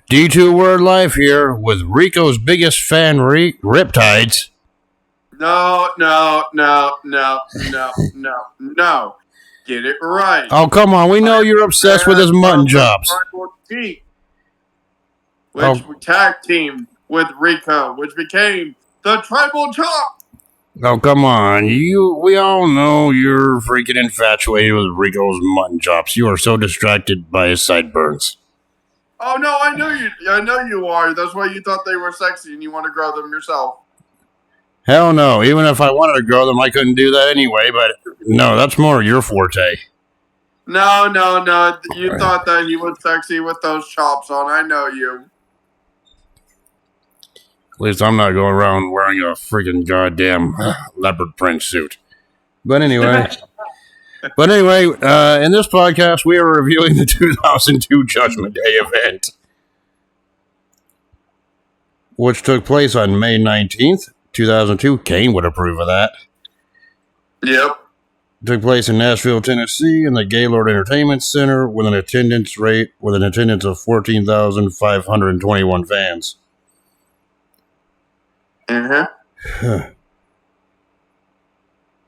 D2 Word Life here with Rico's biggest fan, Riptidz. No. Get it right. Oh, come on. We know you're obsessed with his mutton chops. Which tag team with Rico, which became the Tribal Chop. Oh, come on. We all know you're freaking infatuated with Rico's mutton chops. You are so distracted by his sideburns. Oh, no, I know you are. That's why you thought they were sexy and you want to grow them yourself. Hell no. Even if I wanted to grow them, I couldn't do that anyway. But no, that's more your forte. No. You thought that he was sexy with those chops on. I know you. At least I'm not going around wearing a freaking goddamn leopard print suit. But anyway. In this podcast, we are reviewing the 2002 Judgment Day event, which took place on May 19th, 2002. Kane would approve of that. Yep. Took place in Nashville, Tennessee, in the Gaylord Entertainment Center with an attendance of 14,521 fans. Uh-huh.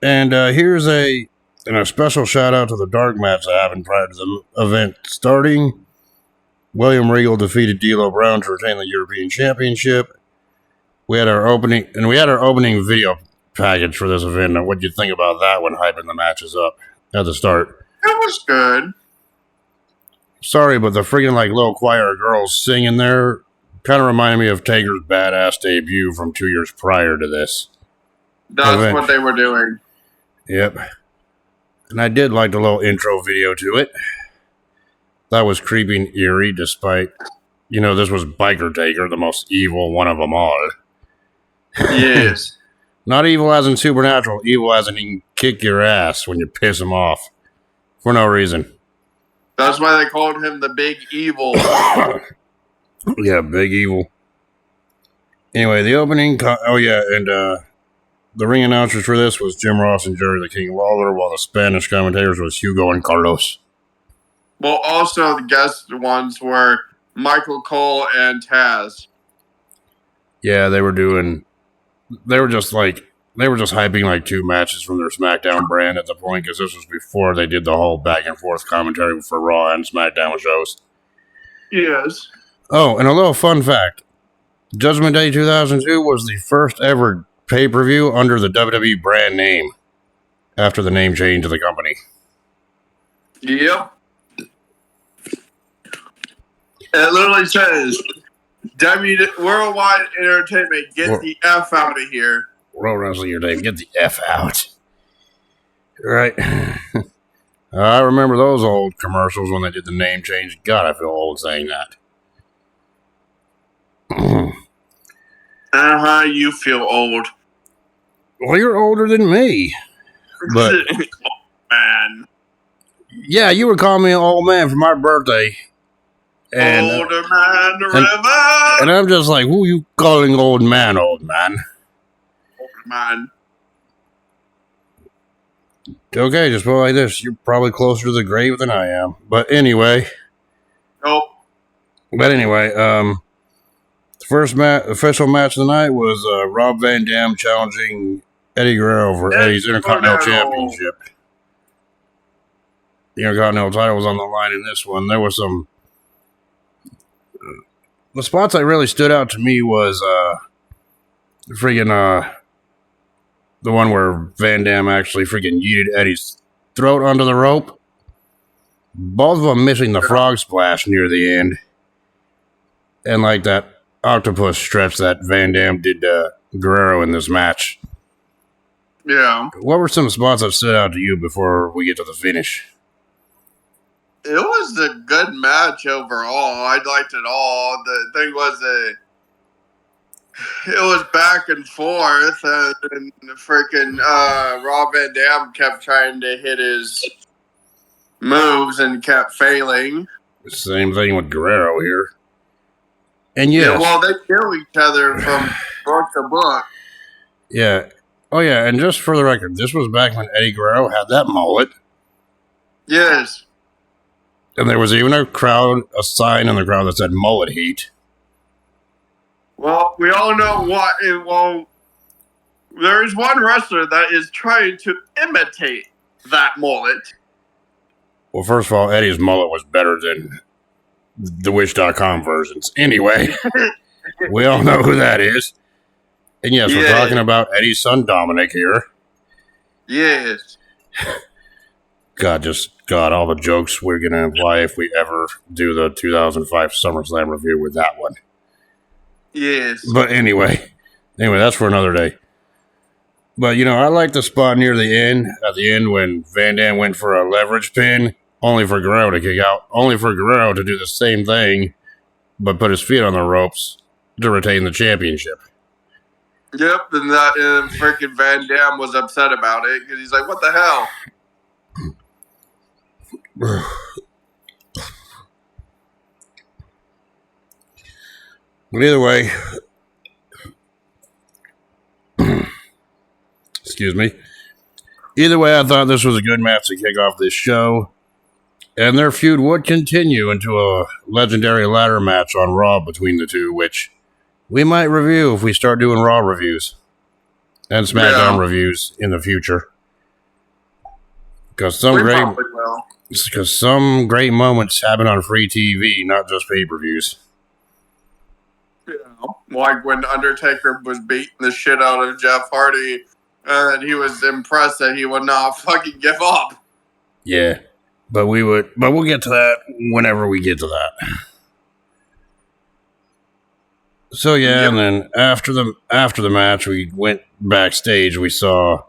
And here's a special shout out to the dark match that happened prior to the event starting. William Regal defeated D'Lo Brown to retain the European Championship. We had our opening video package for this event. And what'd you think about that when hyping the matches up at the start? It was good. Sorry, but the freaking little choir of girls singing there kind of reminded me of Taker's badass debut from 2 years prior to this. That's what they were doing. Yep. And I did like the little intro video to it. That was creepy and eerie, despite, this was Biker Taker, the most evil one of them all. Yes. Not evil as in supernatural, evil as in he can kick your ass when you piss him off. For no reason. That's why they called him the Big Evil. Yeah, Big Evil. Anyway, the opening... the ring announcers for this was Jim Ross and Jerry the King Lawler, while the Spanish commentators was Hugo and Carlos. Well, also the guest ones were Michael Cole and Taz. Yeah, they were just hyping two matches from their SmackDown brand at the point, because this was before they did the whole back and forth commentary for Raw and SmackDown shows. Yes. Oh, and a little fun fact. Judgment Day 2002 was the first ever pay-per-view under the WWE brand name after the name change of the company. Yep. It literally says, Worldwide Entertainment, get the F out of here. World Wrestling Entertainment, get the F out. Right. I remember those old commercials when they did the name change. God, I feel old saying that. You feel old. Well, you're older than me. But man. Yeah, you were calling me an old man for my birthday. And, older man, river. And I'm just like, who you calling old man, old man? Older man. Okay, just put it like this. You're probably closer to the grave than I am. But anyway. Nope. But anyway, the first official match of the night was Rob Van Dam challenging Eddie Guerrero for Eddie's Intercontinental Championship. The Intercontinental title was on the line in this one. There was some... the spots that really stood out to me was the one where Van Dam actually freaking yeeted Eddie's throat onto the rope. Both of them missing the frog splash near the end. And that octopus stretch that Van Dam did to Guerrero in this match. Yeah. What were some spots that stood out to you before we get to the finish? It was a good match overall. I liked it all. The thing was it was back and forth, and freaking Rob Van Dam kept trying to hit his moves and kept failing. Same thing with Guerrero here. And yes. Yeah, well, they kill each other from book to book. Yeah. Oh, yeah, and just for the record, this was back when Eddie Guerrero had that mullet. Yes. And there was even a sign in the crowd that said mullet heat. Well, we all know what. Well, there is one wrestler that is trying to imitate that mullet. Well, first of all, Eddie's mullet was better than the Wish.com versions. Anyway, we all know who that is. And yes, we're talking about Eddie's son, Dominic, here. Yes. God, all the jokes we're going to imply if we ever do the 2005 SummerSlam review with that one. Yes. But anyway, that's for another day. But, I like the spot near the end, at the end when Van Dam went for a leverage pin, only for Guerrero to kick out, only for Guerrero to do the same thing, but put his feet on the ropes to retain the championship. Yep, and freaking Van Dam was upset about it, because he's like, what the hell? But either way, excuse me. Either way, I thought this was a good match to kick off this show. And their feud would continue into a legendary ladder match on Raw between the two, which we might review if we start doing Raw reviews and SmackDown reviews in the future. Because some great moments happen on free TV, not just pay-per-views. Yeah, like when Undertaker was beating the shit out of Jeff Hardy, and he was impressed that he would not fucking give up. Yeah, but we'll get to that whenever we get to that. So yeah, and then after the match, we went backstage. We saw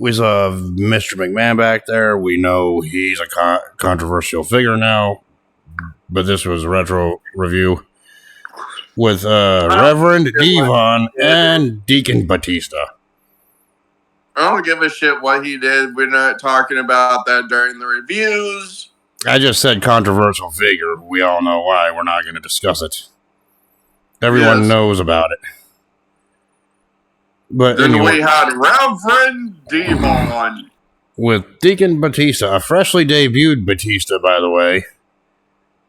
Mr. McMahon back there. We know he's a controversial figure now, but this was a retro review with Reverend Devon and Deacon Batista. I don't give a shit what he did. We're not talking about that during the reviews. I just said controversial figure. We all know why. We're not going to discuss it. Everyone knows about it. But then anyway, we had Reverend Devon with Deacon Batista, a freshly debuted Batista, by the way.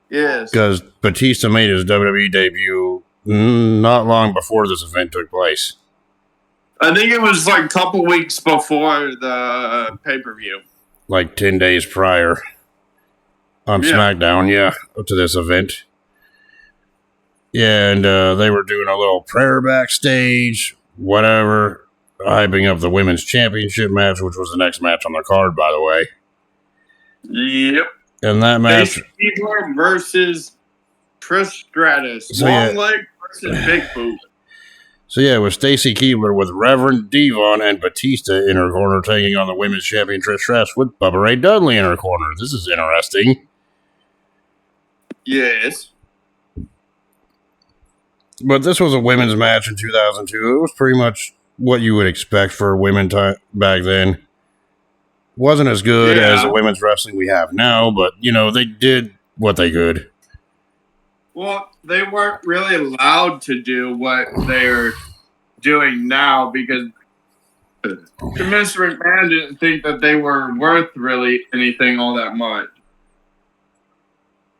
Yes. Because Batista made his WWE debut not long before this event took place. I think it was like a couple weeks before the pay-per-view. Like 10 days prior on SmackDown, up to this event. Yeah, and they were doing a little prayer backstage, whatever, hyping up the Women's Championship match, which was the next match on the card, by the way. Yep. And that match... Keibler versus Trish Stratus. Long leg versus Big Boot. So yeah, it was Stacy Keibler with Reverend Devon and Batista in her corner, taking on the Women's Champion Trish Stratus with Bubba Ray Dudley in her corner. This is interesting. Yes. But this was a women's match in 2002. It was pretty much what you would expect for women back then. Wasn't as good as the women's wrestling we have now, but, they did what they could. Well, they weren't really allowed to do what they're doing now because Mr. McMahon didn't think that they were worth really anything all that much.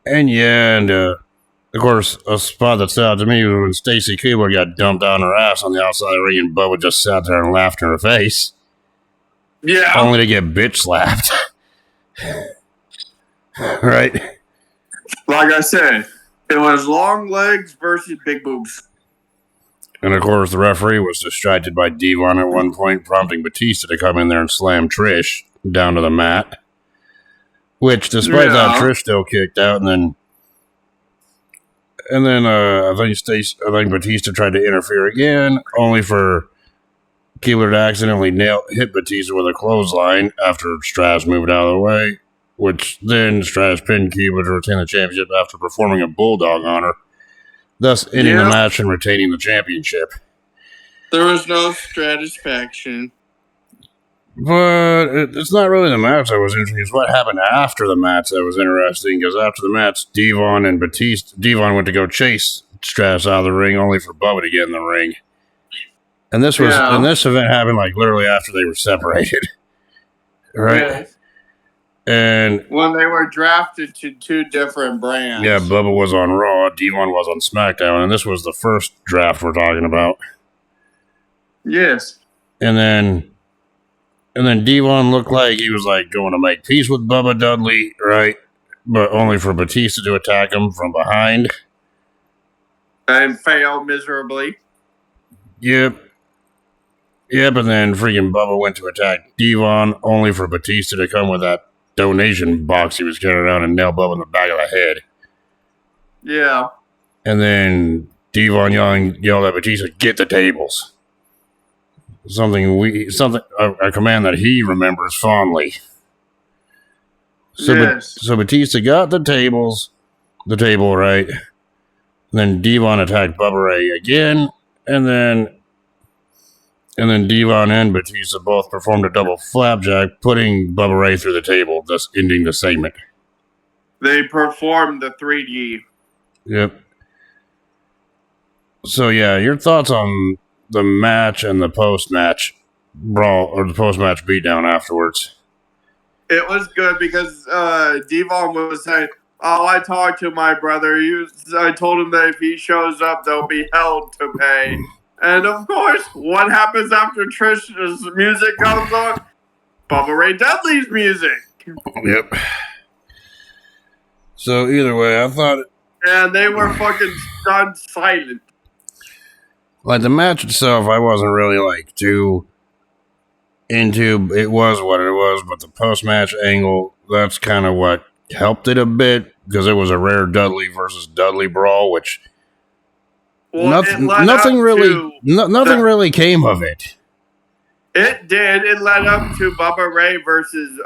And of course, a spot that stood out to me was when Stacy Keibler got dumped on her ass on the outside of the ring and Bubba just sat there and laughed in her face. Yeah. Only to get bitch slapped. Right? Like I said, it was long legs versus big boobs. And of course, the referee was distracted by Devon at one point, prompting Batista to come in there and slam Trish down to the mat. Which, despite that, Trish still kicked out, and then I think Batista tried to interfere again, only for Keibler to accidentally hit Batista with a clothesline after Stratus moved out of the way, which then Stratus pinned Keibler to retain the championship after performing a bulldog on her, thus ending the match and retaining the championship. There was no satisfaction. But it's not really the match that was interesting. It's what happened after the match that was interesting, because after the match, Devon went to go chase Stratus out of the ring, only for Bubba to get in the ring. And this event happened like literally after they were separated. Right? And when they were drafted to two different brands. Yeah, Bubba was on Raw, Devon was on SmackDown, and this was the first draft we're talking about. Yes. And then Devon looked like he was like going to make peace with Bubba Dudley, right? But only for Batista to attack him from behind. And fail miserably. Yep, and then freaking Bubba went to attack Devon, only for Batista to come with that donation box he was carrying around and nail Bubba in the back of the head. Yeah. And then Devon yelled at Batista, "Get the tables." A command that he remembers fondly. So, yes. So Batista got the table right. And then Devon attacked Bubba Ray again, and then Devon and Batista both performed a double flapjack, putting Bubba Ray through the table, thus ending the segment. They performed the 3D. Yep. So yeah, your thoughts on the match and the post-match brawl, or the post-match beatdown afterwards? It was good because Devon was saying, "Oh, I talked to my brother. I told him that if he shows up, there'll be hell to pay." And of course, what happens after Trish's music comes on? Bubba Ray Dudley's music. Yep. So either way, I thought... And they were fucking stunned silent. Like, the match itself, I wasn't really, like, too into. It was what it was, but the post-match angle, that's kind of what helped it a bit, because it was a rare Dudley versus Dudley brawl, which... Well, nothing really came of it. It did. It led up to Bubba Ray versus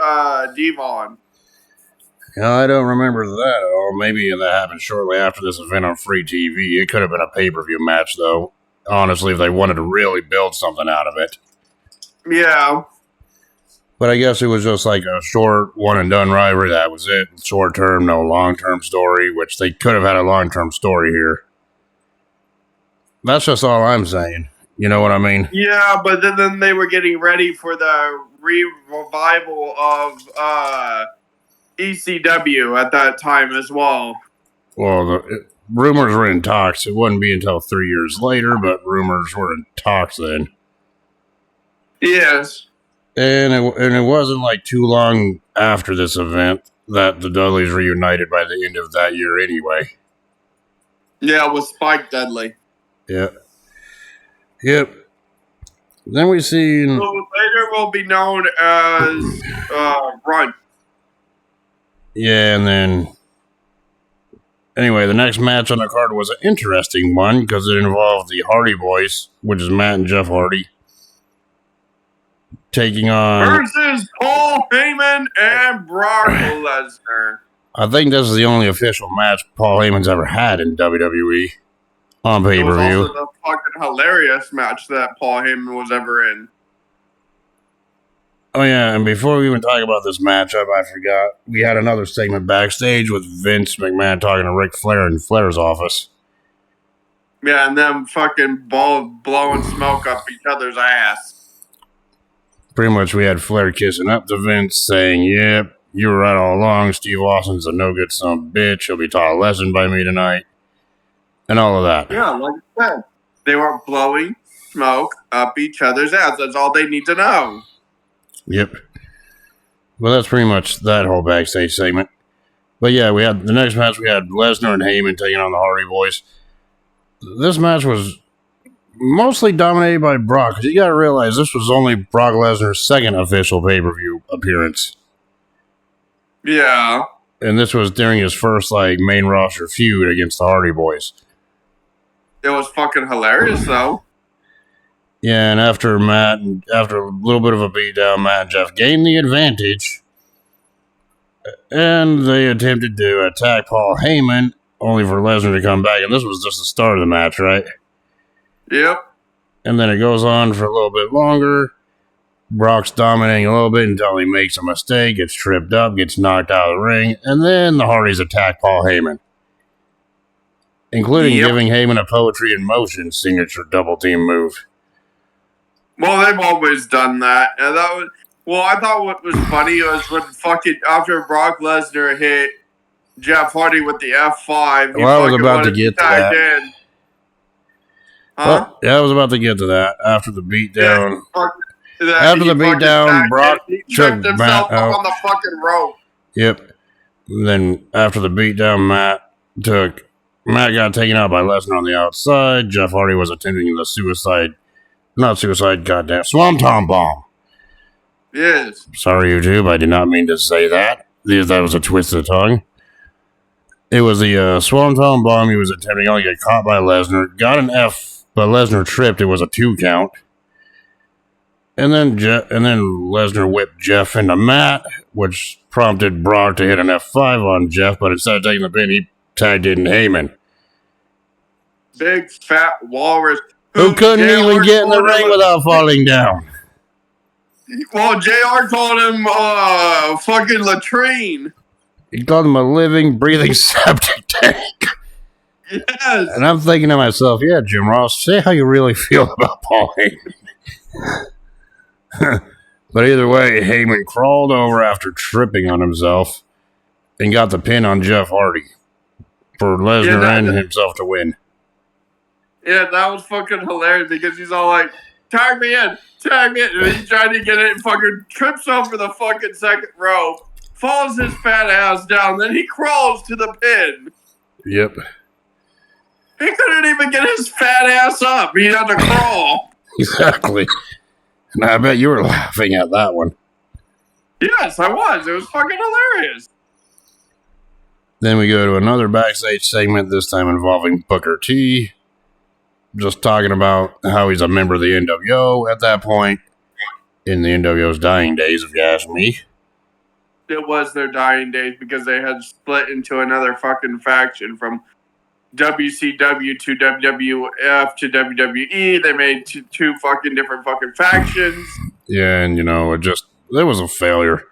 Devon. I don't remember that at all. Maybe that happened shortly after this event on free TV. It could have been a pay-per-view match, though. Honestly, if they wanted to really build something out of it. Yeah. But I guess it was just like a short one-and-done rivalry. That was it. Short-term, no long-term story, which they could have had a long-term story here. That's just all I'm saying. You know what I mean? Yeah, but then they were getting ready for the revival of ECW at that time as well. Well, rumors were in talks. It wouldn't be until 3 years later, but rumors were in talks then. Yes. And it wasn't like too long after this event that the Dudleys reunited by the end of that year anyway. Yeah, with Spike Dudley. Yep. Then we see... So later will be known as Runt. Yeah, and then... Anyway, the next match on the card was an interesting one because it involved the Hardy Boys, which is Matt and Jeff Hardy, taking on... versus Paul Heyman and Brock Lesnar. I think this is the only official match Paul Heyman's ever had in WWE. On pay-per-view. It was also the fucking hilarious match that Paul Heyman was ever in. Oh yeah, and before we even talk about this matchup, I forgot, we had another segment backstage with Vince McMahon talking to Ric Flair in Flair's office. Yeah, and them fucking blowing smoke up each other's ass. Pretty much we had Flair kissing up to Vince, saying, "Yep, you were right all along, Steve Austin's a no-good son of a bitch, he'll be taught a lesson by me tonight." And all of that. Yeah, like I said, they were blowing smoke up each other's ass. That's all they need to know. Yep. Well, that's pretty much that whole backstage segment. But yeah, we had the next match. We had Lesnar and Heyman taking on the Hardy Boys. This match was mostly dominated by Brock, because you got to realize this was only Brock Lesnar's second official pay-per-view appearance. Yeah. And this was during his first main roster feud against the Hardy Boys. It was fucking hilarious, though. Yeah, and after a little bit of a beatdown, Matt and Jeff gained the advantage. And they attempted to attack Paul Heyman, only for Lesnar to come back. And this was just the start of the match, right? Yep. And then it goes on for a little bit longer. Brock's dominating a little bit until he makes a mistake, gets tripped up, gets knocked out of the ring. And then the Hardys attack Paul Heyman, including giving Heyman a poetry in motion signature double team move. Well, they've always done that. And Well, I thought what was funny was when after Brock Lesnar hit Jeff Hardy with the F5, he Well, I was fucking about to wanted get to tag that. in. Huh? Well, yeah, I was about to get to that. After the beatdown. Yeah, After the beatdown, Brock he took tripped himself Matt up out. on the fucking rope. Yep. And then after the beatdown, Matt got taken out by Lesnar on the outside. Jeff Hardy was attempting the Swanton Bomb. Yes. Sorry, YouTube, I did not mean to say that. That was a twist of the tongue. It was the Swanton Bomb he was attempting. Only got caught by Lesnar. Got an F, but Lesnar tripped. It was a 2 count. And then Lesnar whipped Jeff into Matt, which prompted Brock to hit an F5 on Jeff, but instead of taking the pin, he tagged in Heyman. Big fat walrus. Who couldn't even get in the ring without falling down. Well, JR called him fucking latrine. He called him a living, breathing septic tank. Yes. And I'm thinking to myself, yeah, Jim Ross, say how you really feel about Paul Heyman. But either way, Heyman crawled over after tripping on himself and got the pin on Jeff Hardy for Lesnar and himself to win. Yeah, that was fucking hilarious because he's all like, tag me in. And he's trying to get it and fucking trips over the fucking second rope, falls his fat ass down, then he crawls to the pin. Yep. He couldn't even get his fat ass up. He had to crawl. Exactly. And I bet you were laughing at that one. Yes, I was. It was fucking hilarious. Then we go to another backstage segment, this time involving Booker T. Just talking about how he's a member of the NWO at that point, in the NWO's dying days, if you ask me. It was their dying days because they had split into another fucking faction from WCW to WWF to WWE. They made two fucking different fucking factions. Yeah, and it was a failure.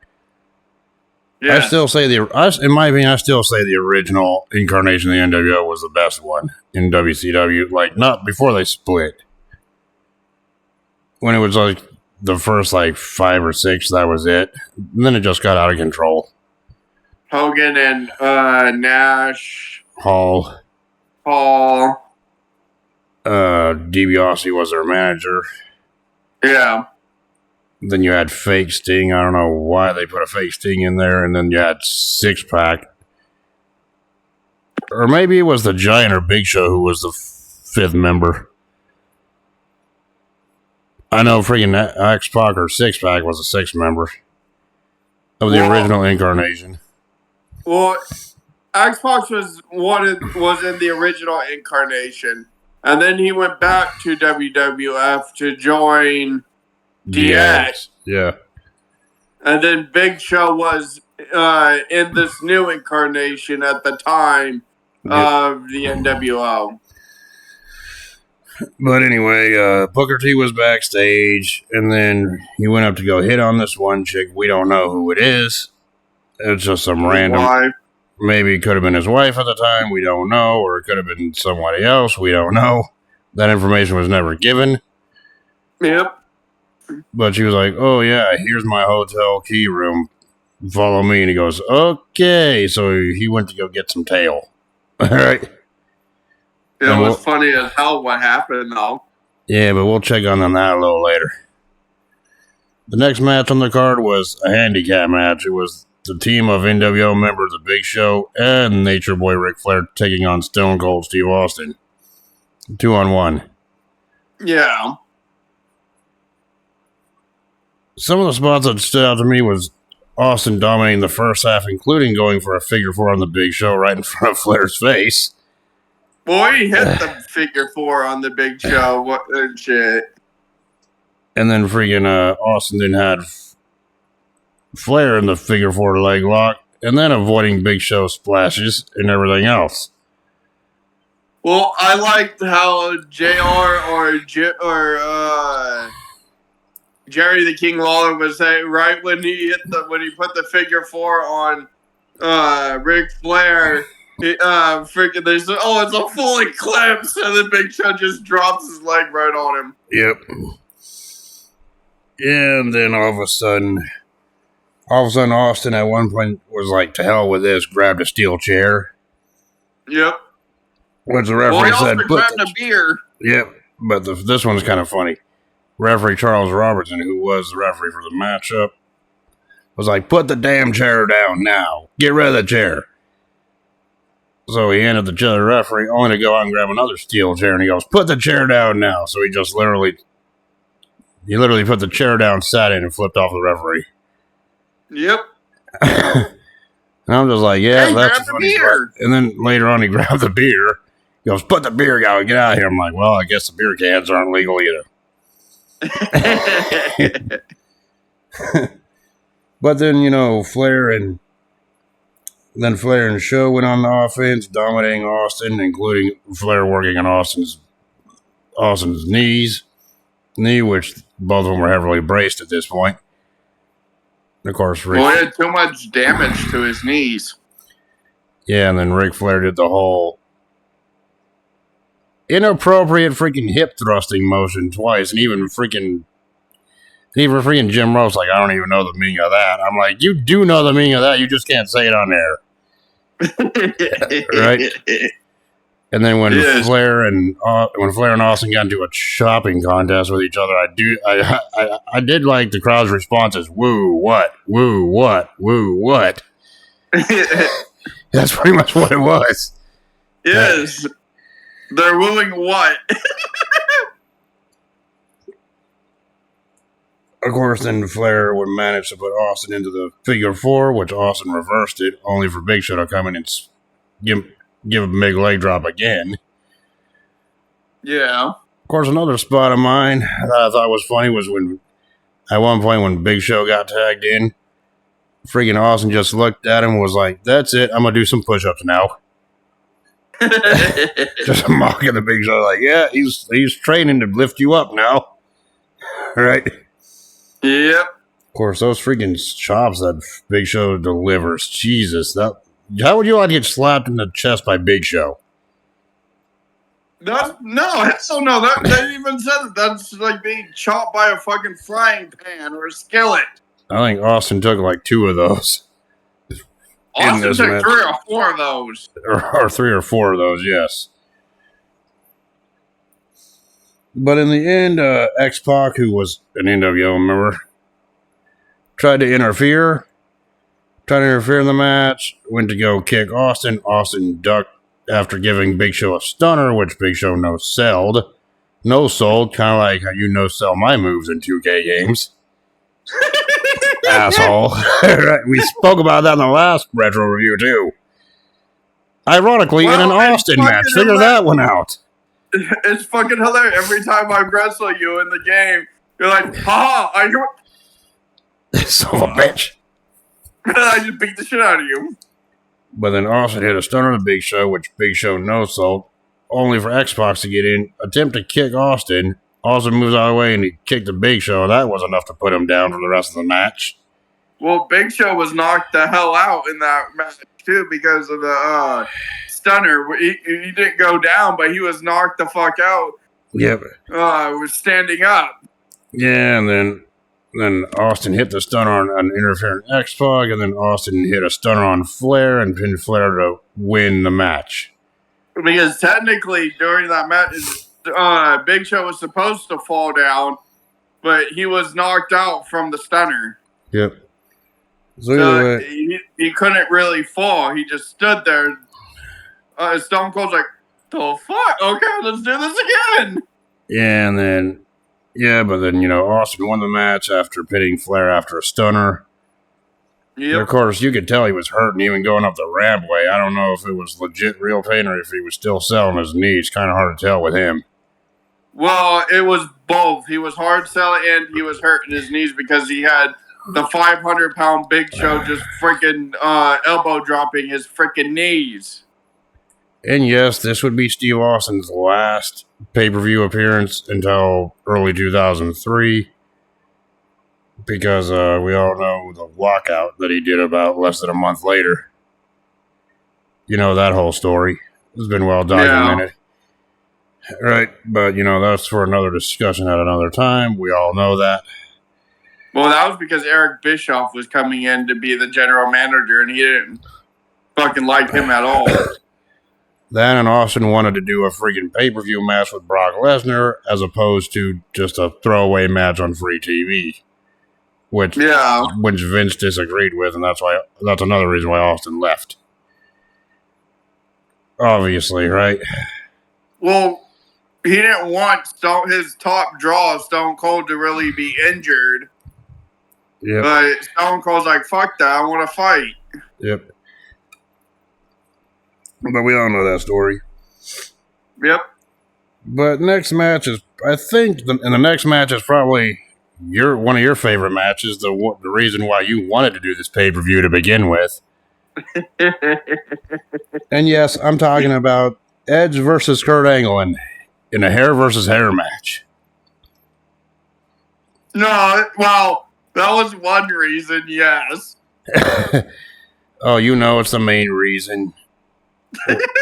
Yeah. In my opinion, I still say the original incarnation of the NWO was the best one in WCW. Like, not before they split. When it was like the first 5 or 6, that was it. And then it just got out of control. Hogan and Nash. Hall. DiBiase was their manager. Yeah. Then you had fake Sting. I don't know why they put a fake Sting in there. And then you had Six Pack. Or maybe it was the Giant or Big Show who was the 5th member. I know freaking X-Pac or Six Pack was a 6th member of the original incarnation. Well, X-Pac was in the original incarnation. And then he went back to WWF to join DX. Yeah. And then Big Show was in this new incarnation at the time of the NWO. But anyway, Booker T was backstage, and then he went up to go hit on this one chick. We don't know who it is. It's just some random wife. Maybe it could have been his wife at the time. We don't know. Or it could have been somebody else. We don't know. That information was never given. Yep. But she was like, oh, yeah, here's my hotel key room. Follow me. And he goes, okay. So he went to go get some tail. All right. It was funny as hell what happened, though. Yeah, but we'll check on that a little later. The next match on the card was a handicap match. It was the team of NWO members, The Big Show and Nature Boy Ric Flair, taking on Stone Cold Steve Austin. 2-on-1. Yeah. Some of the spots that stood out to me was Austin dominating the first half, including going for a figure 4 on The Big Show right in front of Flair's face. Boy, he hit the figure 4 on The Big Show. What shit. And then freaking Austin then had Flair in the figure 4 leg lock, and then avoiding Big Show splashes and everything else. Well, I liked how JR or Jerry the King Lawler was saying right when he put the figure 4 on Ric Flair. It's a full eclipse, and the Big Show just drops his leg right on him. Yep. And then all of a sudden, Austin at one point was like, to hell with this, grabbed a steel chair. Yep. Which the referee said, grabbed a beer. Yep, but this one's kind of funny. Referee Charles Robertson, who was the referee for the matchup, was like, put the damn chair down now. Get rid of the chair. So he handed the chair to the referee, only to go out and grab another steel chair, and he goes, put the chair down now. So he just literally put the chair down, sat in, and flipped off the referee. Yep. And I'm just like, yeah, hey, that's grab the beer. And then later on, he grabbed the beer. He goes, put the beer down, get out of here. I'm like, well, I guess the beer cans aren't legal either. But then, Flair and Show went on the offense, dominating Austin, including Flair working on Austin's knee, which both of them were heavily braced at this point. And of course, he had too much damage to his knees. Yeah, and then Ric Flair did the whole inappropriate freaking hip thrusting motion twice, and even freaking Jim Ross like, I don't even know the meaning of that. I'm like, you do know the meaning of that, you just can't say it on air. Right? And then when Flair and Austin got into a chopping contest with each other, I did like the crowd's responses. Woo, what? Woo, what? Woo, what? That's pretty much what it was. Yes. They're wooing what? Of course, then Flair would manage to put Austin into the figure four, which Austin reversed it, only for Big Show to come in and give a big leg drop again. Yeah. Of course, another spot of mine that I thought was funny was when, at one point when Big Show got tagged in, freaking Austin just looked at him and was like, that's it, I'm going to do some push-ups now. Just mocking the Big Show, like, yeah, he's training to lift you up now. Right? Yep. Of course, those freaking chops that Big Show delivers, Jesus, how would you like to get slapped in the chest by Big Show? No, hell no. That even said it. That's like being chopped by a fucking frying pan or a skillet. I think Austin took like 2 of those. Austin took 3 or 4 of those. Or 3 or 4 of those, yes. But in the end, X-Pac, who was an NWO member, tried to interfere in the match, went to go kick Austin. Austin ducked after giving Big Show a stunner, which Big Show no-sold, kind of like how you no-sell my moves in 2K games. Asshole. We spoke about that in the last retro review, too. Ironically, in an Austin match. Figure that one out. It's fucking hilarious. Every time I wrestle you in the game, you're like, ha, I hear. Son of a bitch. I just beat the shit out of you. But then Austin hit a stunner to Big Show, which Big Show no-sold, only for X-Pac to get in, attempt to kick Austin. Austin moves out of the way and he kicked the Big Show. That was enough to put him down for the rest of the match. Well, Big Show was knocked the hell out in that match, too, because of the stunner. He didn't go down, but he was knocked the fuck out. Yep. Was standing up. Yeah, and then Austin hit the stunner on an interfering X-Pac, and then Austin hit a stunner on Flair and pinned Flair to win the match. Because technically, during that match, Big Show was supposed to fall down, but he was knocked out from the stunner. Yep. So he couldn't really fall. He just stood there. Stone Cold's like, the fuck? Okay, let's do this again. Yeah, but then, Austin won the match after pinning Flair after a stunner. Yep. And of course, you could tell he was hurting even going up the rampway. I don't know if it was legit real pain or if he was still selling his knees. Kind of hard to tell with him. Well, it was both. He was hard selling and he was hurting his knees because he had the 500-pound Big Show just freaking elbow dropping his freaking knees. And yes, this would be Steve Austin's last pay-per-view appearance until early 2003. Because we all know the walkout that he did about less than a month later. You know that whole story. It's been well documented. Yeah. Right, but that's for another discussion at another time. We all know that. Well, that was because Eric Bischoff was coming in to be the general manager, and he didn't fucking like him at all. Then and Austin wanted to do a freaking pay-per-view match with Brock Lesnar as opposed to just a throwaway match on free TV, which Vince disagreed with, and that's another reason why Austin left. Obviously, right? Well, he didn't want his top draw, Stone Cold, to really be injured. Yep. But Stone Cold's like, fuck that, I want to fight. Yep. But we all know that story. Yep. But next match is, I think, the next match is probably one of your favorite matches, the reason why you wanted to do this pay-per-view to begin with. And yes, I'm talking about Edge versus Kurt Angle in a hair versus hair match. No, well, that was one reason, yes. Oh, you know it's the main reason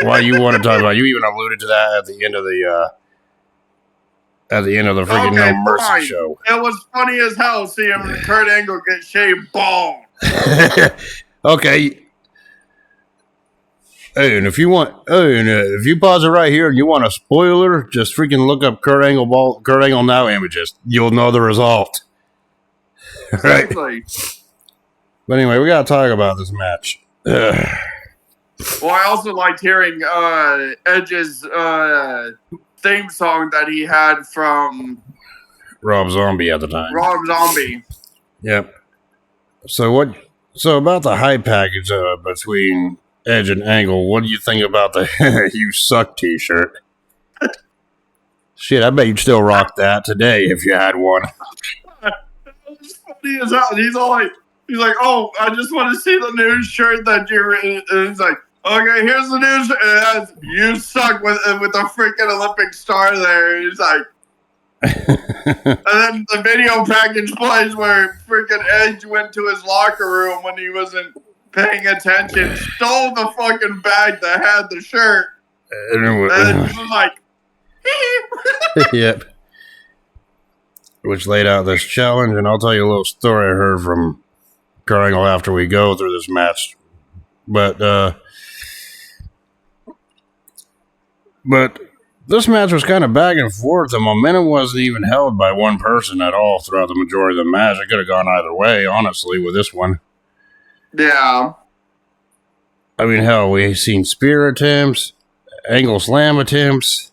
why you want to talk about it. You even alluded to that at the end of the freaking No Mercy show. It was funny as hell seeing Kurt Angle get shaved bald. Okay. Hey, and if you pause it right here and you want a spoiler, just freaking look up Kurt Angle now images. You'll know the result. Right? Exactly. But anyway, we gotta talk about this match. Well, I also liked hearing Edge's theme song that he had from Rob Zombie at the time. Rob Zombie. Yep. So about the hype package between Edge and Angle, what do you think about the "You Suck" t-shirt? Shit, I bet you'd still rock that today if you had one. It's funny as hell. He's like, oh, I just want to see the new shirt that you're in. And he's like, okay, here's the new shirt. It has "You Suck" with a freaking Olympic star there. And he's like, and then the video package plays where freaking Edge went to his locker room when he wasn't paying attention, stole the fucking bag that had the shirt, and he was like, yep. Which laid out this challenge, and I'll tell you a little story I heard from Kurt Angle after we go through this match. But this match was kind of back and forth. The momentum wasn't even held by one person at all throughout the majority of the match. It could have gone either way, honestly, with this one. Yeah. I mean, hell, we've seen spear attempts, Angle slam attempts.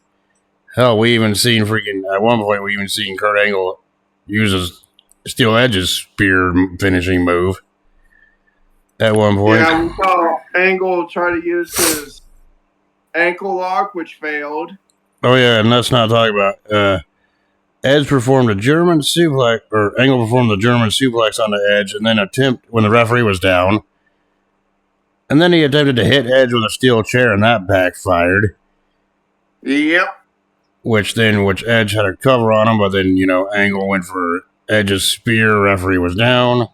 Hell, at one point, we even seen Kurt Angle use Steel Edge's spear finishing move. At one point. Yeah, we saw Angle try to use his ankle lock, which failed. Oh, yeah, and let's not talk about Edge performed a German suplex, or Angle performed a German suplex on the Edge, and then when the referee was down. And then he attempted to hit Edge with a steel chair, and that backfired. Yep. Which Edge had a cover on him, but then, Angle went for Edge's spear, referee was down.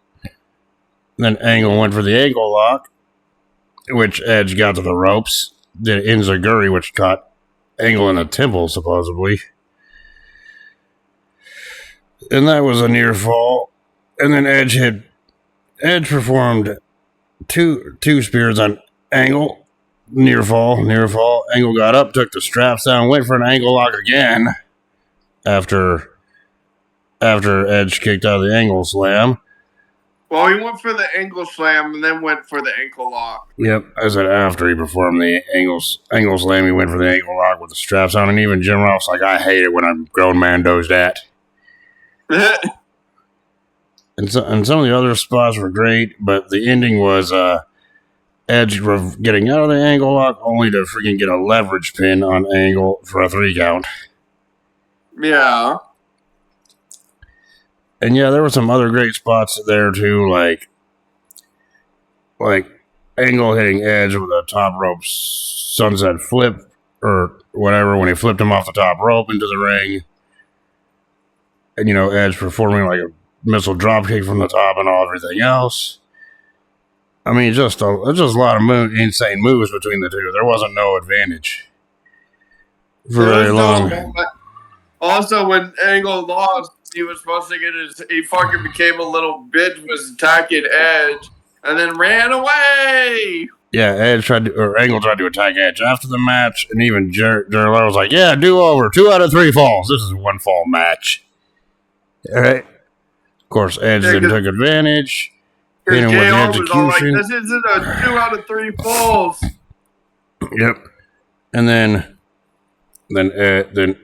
Then Angle went for the ankle lock, which Edge got to the ropes. Did Enziguri, which caught Angle in the temple, supposedly. And that was a near fall. And then Edge performed two spears on Angle. Near fall. Angle got up, took the straps down, went for an ankle lock again after Edge kicked out of the Angle slam. Well, he went for the ankle slam and then went for the ankle lock. Yep, I said after he performed the ankle slam, he went for the ankle lock with the straps on, and even Jim Ross like, I hate it when a grown man does that. And some of the other spots were great, but the ending was Edge getting out of the ankle lock only to freaking get a leverage pin on Angle for a 3 count. Yeah. And yeah, there were some other great spots there too, like Angle hitting Edge with a top rope sunset flip or whatever when he flipped him off the top rope into the ring. And Edge performing like a missile dropkick from the top and everything else. I mean, just a lot of insane moves between the two. There wasn't no advantage for very long. Also, when Angle lost, he was supposed to get he fucking became a little bitch, was attacking Edge, and then ran away. Yeah, Angle tried to attack Edge after the match, and even Jerry Lawler was like, "Yeah, do over. 2 out of 3 falls. This is a 1 fall match." All right. Of course, Edge then took advantage. Because JR was all like, "This isn't a 2 out of 3 falls." Yep. And then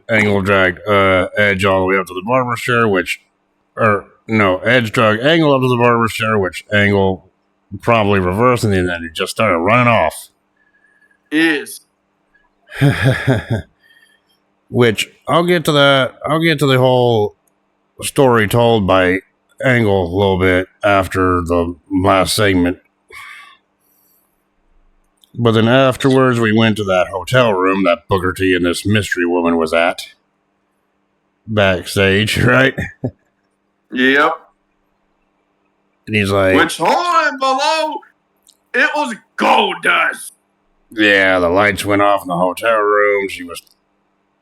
Angle dragged Edge all the way up to the barber's chair, Edge dragged Angle up to the barber's chair, which Angle probably reversed, and then he just started running off. Yes. Which I'll get to that. I'll get to the whole story told by Angle a little bit after the last segment. But then afterwards, we went to that hotel room that Booker T and this mystery woman was at. Backstage, right? Yep. And he's like... Which, hold below, it was Goldust. Yeah, the lights went off in the hotel room. She was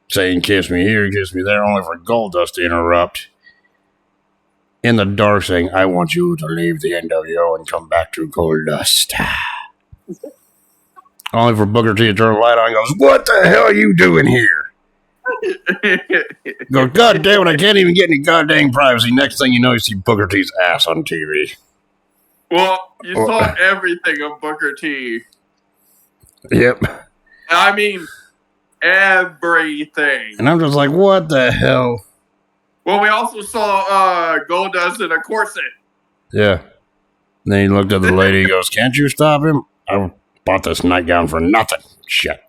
saying, "Kiss me here, kiss me there," only for Goldust to interrupt. In the dark, saying, "I want you to leave the NWO and come back to Goldust." Only for Booker T to turn the light on and goes, "What the hell are you doing here?" Go, "God damn it, I can't even get any goddamn privacy." Next thing you know, you see Booker T's ass on TV. Well, you saw everything of Booker T. Yep. I mean, everything. And I'm just like, what the hell? Well, we also saw Goldust in a corset. Yeah. And then he looked at the lady and goes, "Can't you stop him? I bought this nightgown for nothing." Shit.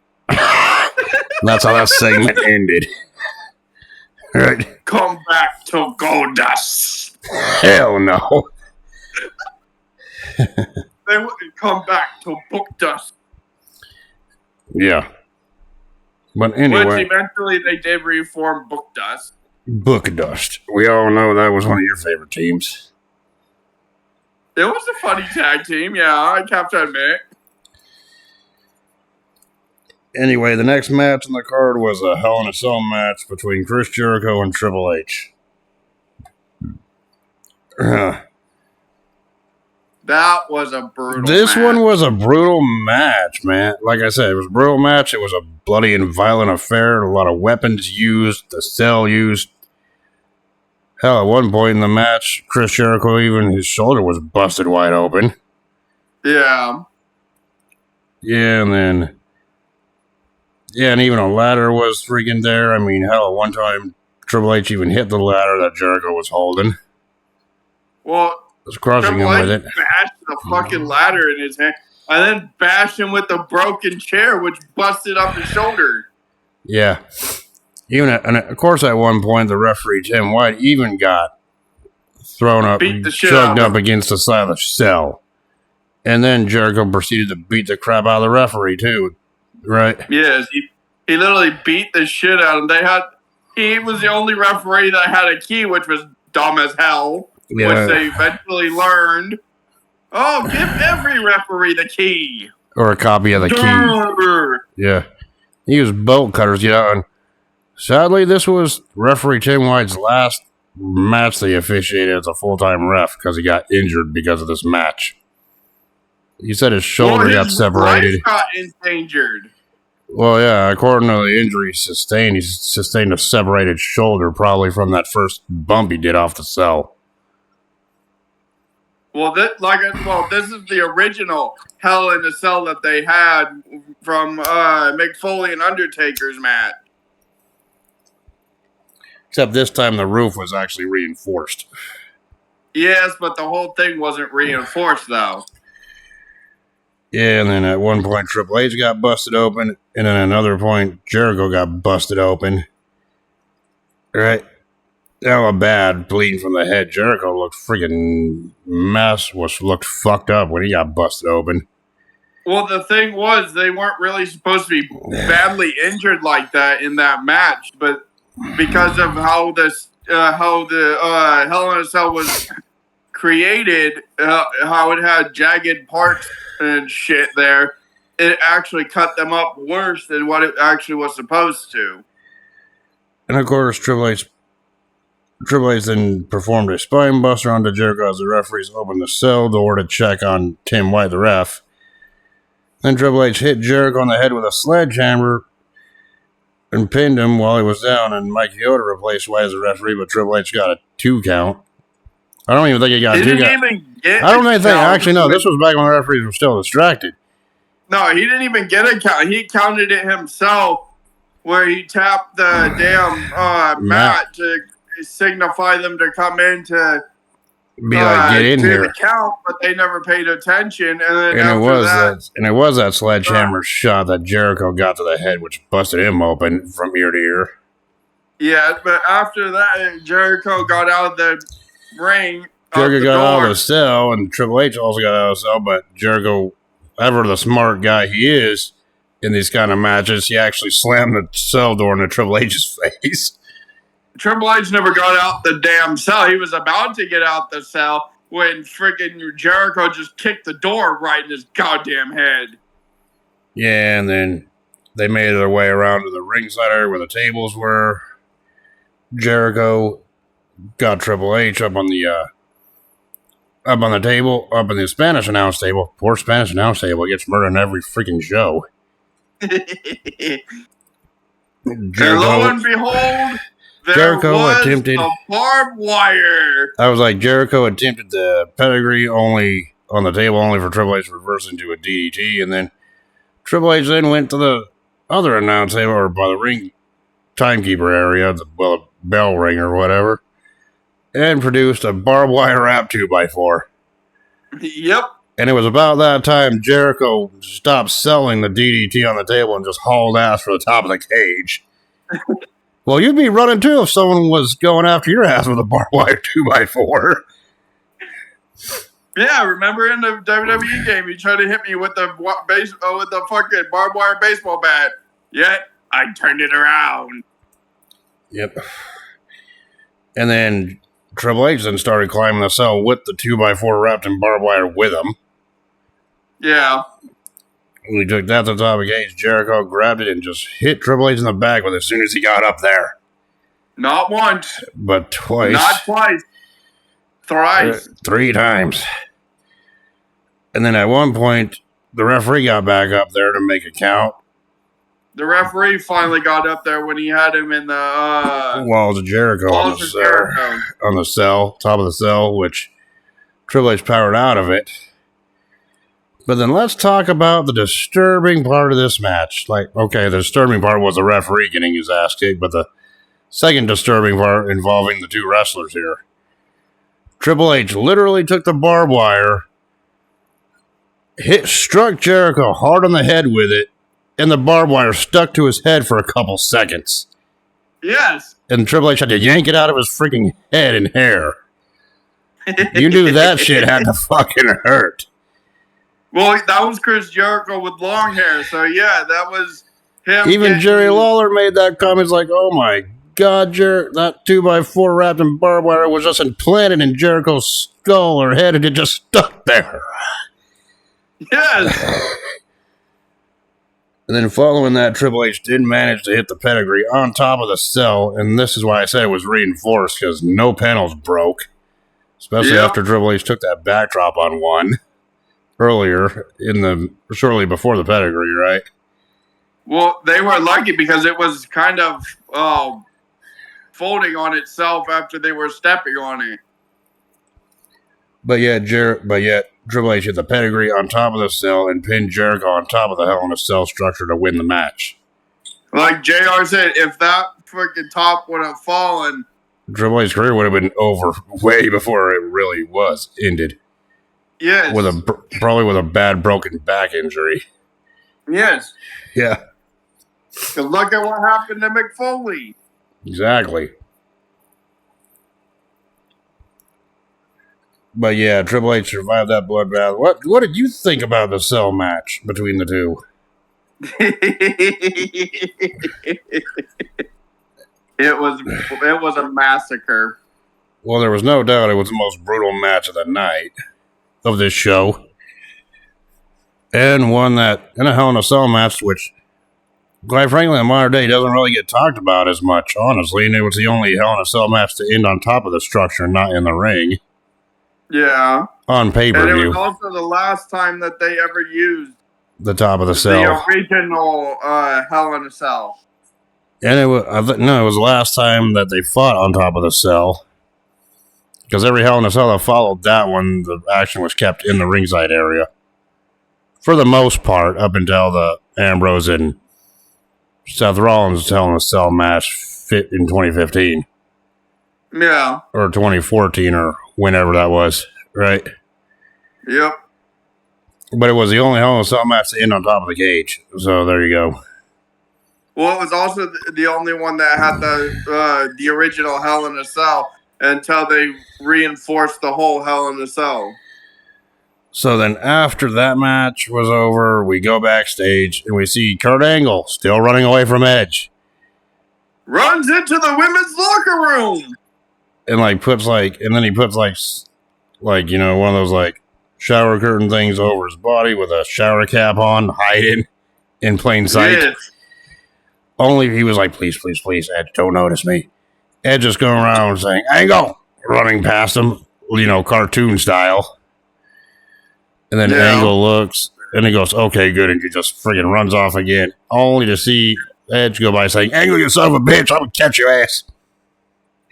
That's how that segment ended. Right? Come back to Goldust. Hell no. They wouldn't come back to Book Dust. Yeah. But anyway. Which eventually they did reform Book Dust. Book Dust. We all know that was one of your favorite teams. It was a funny tag team, yeah, I have to admit. Anyway, the next match on the card was a Hell in a Cell match between Chris Jericho and Triple H. That was a brutal This match. one was a brutal match, man. Like I said, it was a brutal match. It was a bloody and violent affair. A lot of weapons used. The cell used. Hell, at one point in the match, Chris Jericho, even his shoulder was busted wide open. Yeah. Yeah, and even a ladder was freaking there. I mean, hell, at one time, Triple H even hit the ladder that Jericho was holding. Well, was crushing him with it. Bashed the fucking ladder in his hand, and then bashed him with the broken chair, which busted up his shoulder. Yeah. And of course, at one point, the referee, Tim White, even got thrown up, chugged up against the side of the cell. And then Jericho proceeded to beat the crap out of the referee, too. Right? Yes, he literally beat the shit out of him. He was the only referee that had a key, which was dumb as hell. Yeah. Which they eventually learned. Oh, give every referee the key. Or a copy of the key. Yeah. He used bolt cutters, and sadly, this was referee Tim White's last match that he officiated as a full-time ref because he got injured because of this match. He said his shoulder got separated. His got endangered. Well, yeah, according to the injury he sustained a separated shoulder, probably from that first bump he did off the cell. Well, this is the original Hell in a Cell that they had from Mick Foley and Undertaker's match. Except this time the roof was actually reinforced. Yes, but the whole thing wasn't reinforced, though. Yeah, and then at one point Triple H got busted open, and then at another point Jericho got busted open. Right? Hella bad, bleeding from the head. Jericho looked freaking looked fucked up when he got busted open. Well, the thing was, they weren't really supposed to be badly injured like that in that match, but because of how the Hell in a Cell was created, how it had jagged parts and shit there, it actually cut them up worse than what it actually was supposed to. And of course, Triple H then performed a spine buster onto Jericho as the referees opened the cell door to check on Tim White, the ref. Then Triple H hit Jericho on the head with a sledgehammer and pinned him while he was down, and Mike Chioda replaced White as a referee, but Triple H got a 2 count. I don't even think he got a 2 count. I don't even think, actually, no, this was back when the referees were still distracted. No, he didn't even get a count. He counted it himself, where he tapped the damn mat to signify them to come in to be like, get in here. The count, but they never paid attention. And then it was that sledgehammer shot that Jericho got to the head, which busted him open from ear to ear. Yeah, but after that, Jericho got out of the ring. Jericho got out of the cell, and Triple H also got out of the cell, but Jericho, ever the smart guy he is in these kind of matches, he actually slammed the cell door into Triple H's face. Triple H never got out the damn cell. He was about to get out the cell when freaking Jericho just kicked the door right in his goddamn head. Yeah, and then they made their way around to the ringside area where the tables were. Jericho got Triple H up on the table, up in the Spanish announce table. Poor Spanish announce table gets murdered in every freaking show. And lo and behold, Jericho attempted a barbed wire. I was like, Jericho attempted the pedigree only on the table, only for Triple H to reverse into a DDT, and then Triple H then went to the other announce table, or by the ring timekeeper area, the bell ring or whatever, and produced a barbed wire wrap 2x4. Yep. And it was about that time Jericho stopped selling the DDT on the table and just hauled ass for the top of the cage. Well, you'd be running too if someone was going after your ass with a barbed wire 2x4. Yeah, remember in the WWE game, you tried to hit me with the fucking barbed wire baseball bat. Yet I turned it around. Yep. And then Triple H then started climbing the cell with the 2x4 wrapped in barbed wire with him. Yeah. We took that to the top of the cage. Jericho grabbed it and just hit Triple H in the back with it as soon as he got up there. Not once. But twice. Not twice. Thrice. 3 times. And then at one point, the referee got back up there to make a count. The referee finally got up there when he had him in the walls of Jericho on the cell, top of the cell, which Triple H powered out of it. But then let's talk about the disturbing part of this match. Like, okay, the disturbing part was the referee getting his ass kicked, but the second disturbing part involving the 2 wrestlers here. Triple H literally took the barbed wire, struck Jericho hard on the head with it, and the barbed wire stuck to his head for a couple seconds. Yes. And Triple H had to yank it out of his freaking head and hair. You knew that shit had to fucking hurt. Well, that was Chris Jericho with long hair, so yeah, that was him. Even Jerry Lawler made that comment, like, oh my God, that 2x4 wrapped in barbed wire was just implanted in Jericho's skull or head, and it just stuck there. Yes. And then following that, Triple H did manage to hit the pedigree on top of the cell, and this is why I said it was reinforced, because no panels broke. Especially after Triple H took that backdrop on one earlier, shortly before the pedigree, right? Well, they were lucky because it was kind of folding on itself after they were stepping on it. But yet Triple H hit the pedigree on top of the cell and pinned Jericho on top of the Hell in a Cell structure to win the match. Like JR said, if that freaking top would have fallen, Triple H's career would have been over way before it really was ended. Yes. Probably with a bad broken back injury. Yes. Yeah. Because look at what happened to McFoley. Exactly. But yeah, Triple H survived that bloodbath. What did you think about the cell match between the two? It was a massacre. Well, there was no doubt it was the most brutal match of the night of this show. And one that, in a Hell in a Cell match, which quite frankly, in modern day, doesn't really get talked about as much, honestly. And it was the only Hell in a Cell match to end on top of the structure, not in the ring. Yeah. On pay-per-view. And it was also the last time that they ever used the top of the cell. The original Hell in a Cell. And it was, it was the last time that they fought on top of the cell. Because every Hell in a Cell that followed that one, the action was kept in the ringside area. For the most part, up until the Ambrose and Seth Rollins Hell in a Cell match fit in 2015. Yeah. Or 2014 or whenever that was, right? Yep. But it was the only Hell in a Cell match to end on top of the cage. So there you go. Well, it was also the only one that had the original Hell in a Cell until they reinforced the whole Hell in a Cell. So then after that match was over, we go backstage and we see Kurt Angle still running away from Edge. Runs into the women's locker room. And then he puts one of those shower curtain things over his body with a shower cap on, hiding in plain sight. Yes. Only he was like, please, please, please, Edge, don't notice me. Edge just going around saying, Angle, running past him, cartoon style. And then Angle looks, and he goes, okay, good, and he just friggin' runs off again, only to see Edge go by saying, Angle, you son of a bitch, I'm gonna catch your ass.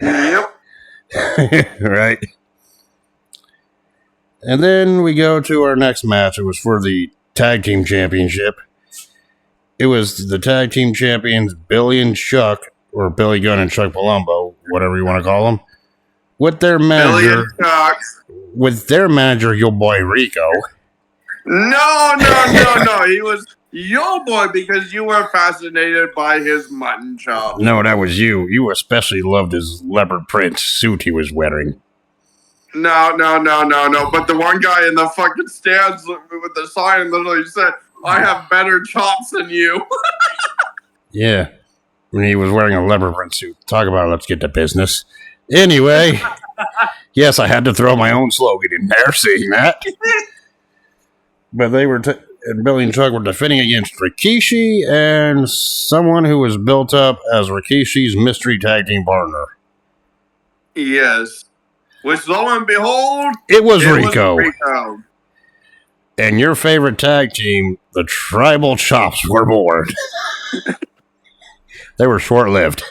Yep. Right? And then we go to our next match. It was for the Tag Team Championship. It was the Tag Team Champions, Billy and Chuck, or Billy Gunn and Chuck Palumbo, whatever you want to call them, with their manager, your boy Rico. No. He was your boy because you were fascinated by his mutton chop. No, that was you. You especially loved his leopard print suit he was wearing. No. But the one guy in the fucking stands with the sign literally said, I have better chops than you. Yeah. When he was wearing a leopard print suit. Talk about it, let's get to business. Anyway, yes, I had to throw my own slogan in there, seeing that. But they were, and Billy and Chuck were defending against Rikishi and someone who was built up as Rikishi's mystery tag team partner. Yes. Which, lo and behold, it was Rico. And your favorite tag team, the Tribal Chops, were born. They were short-lived.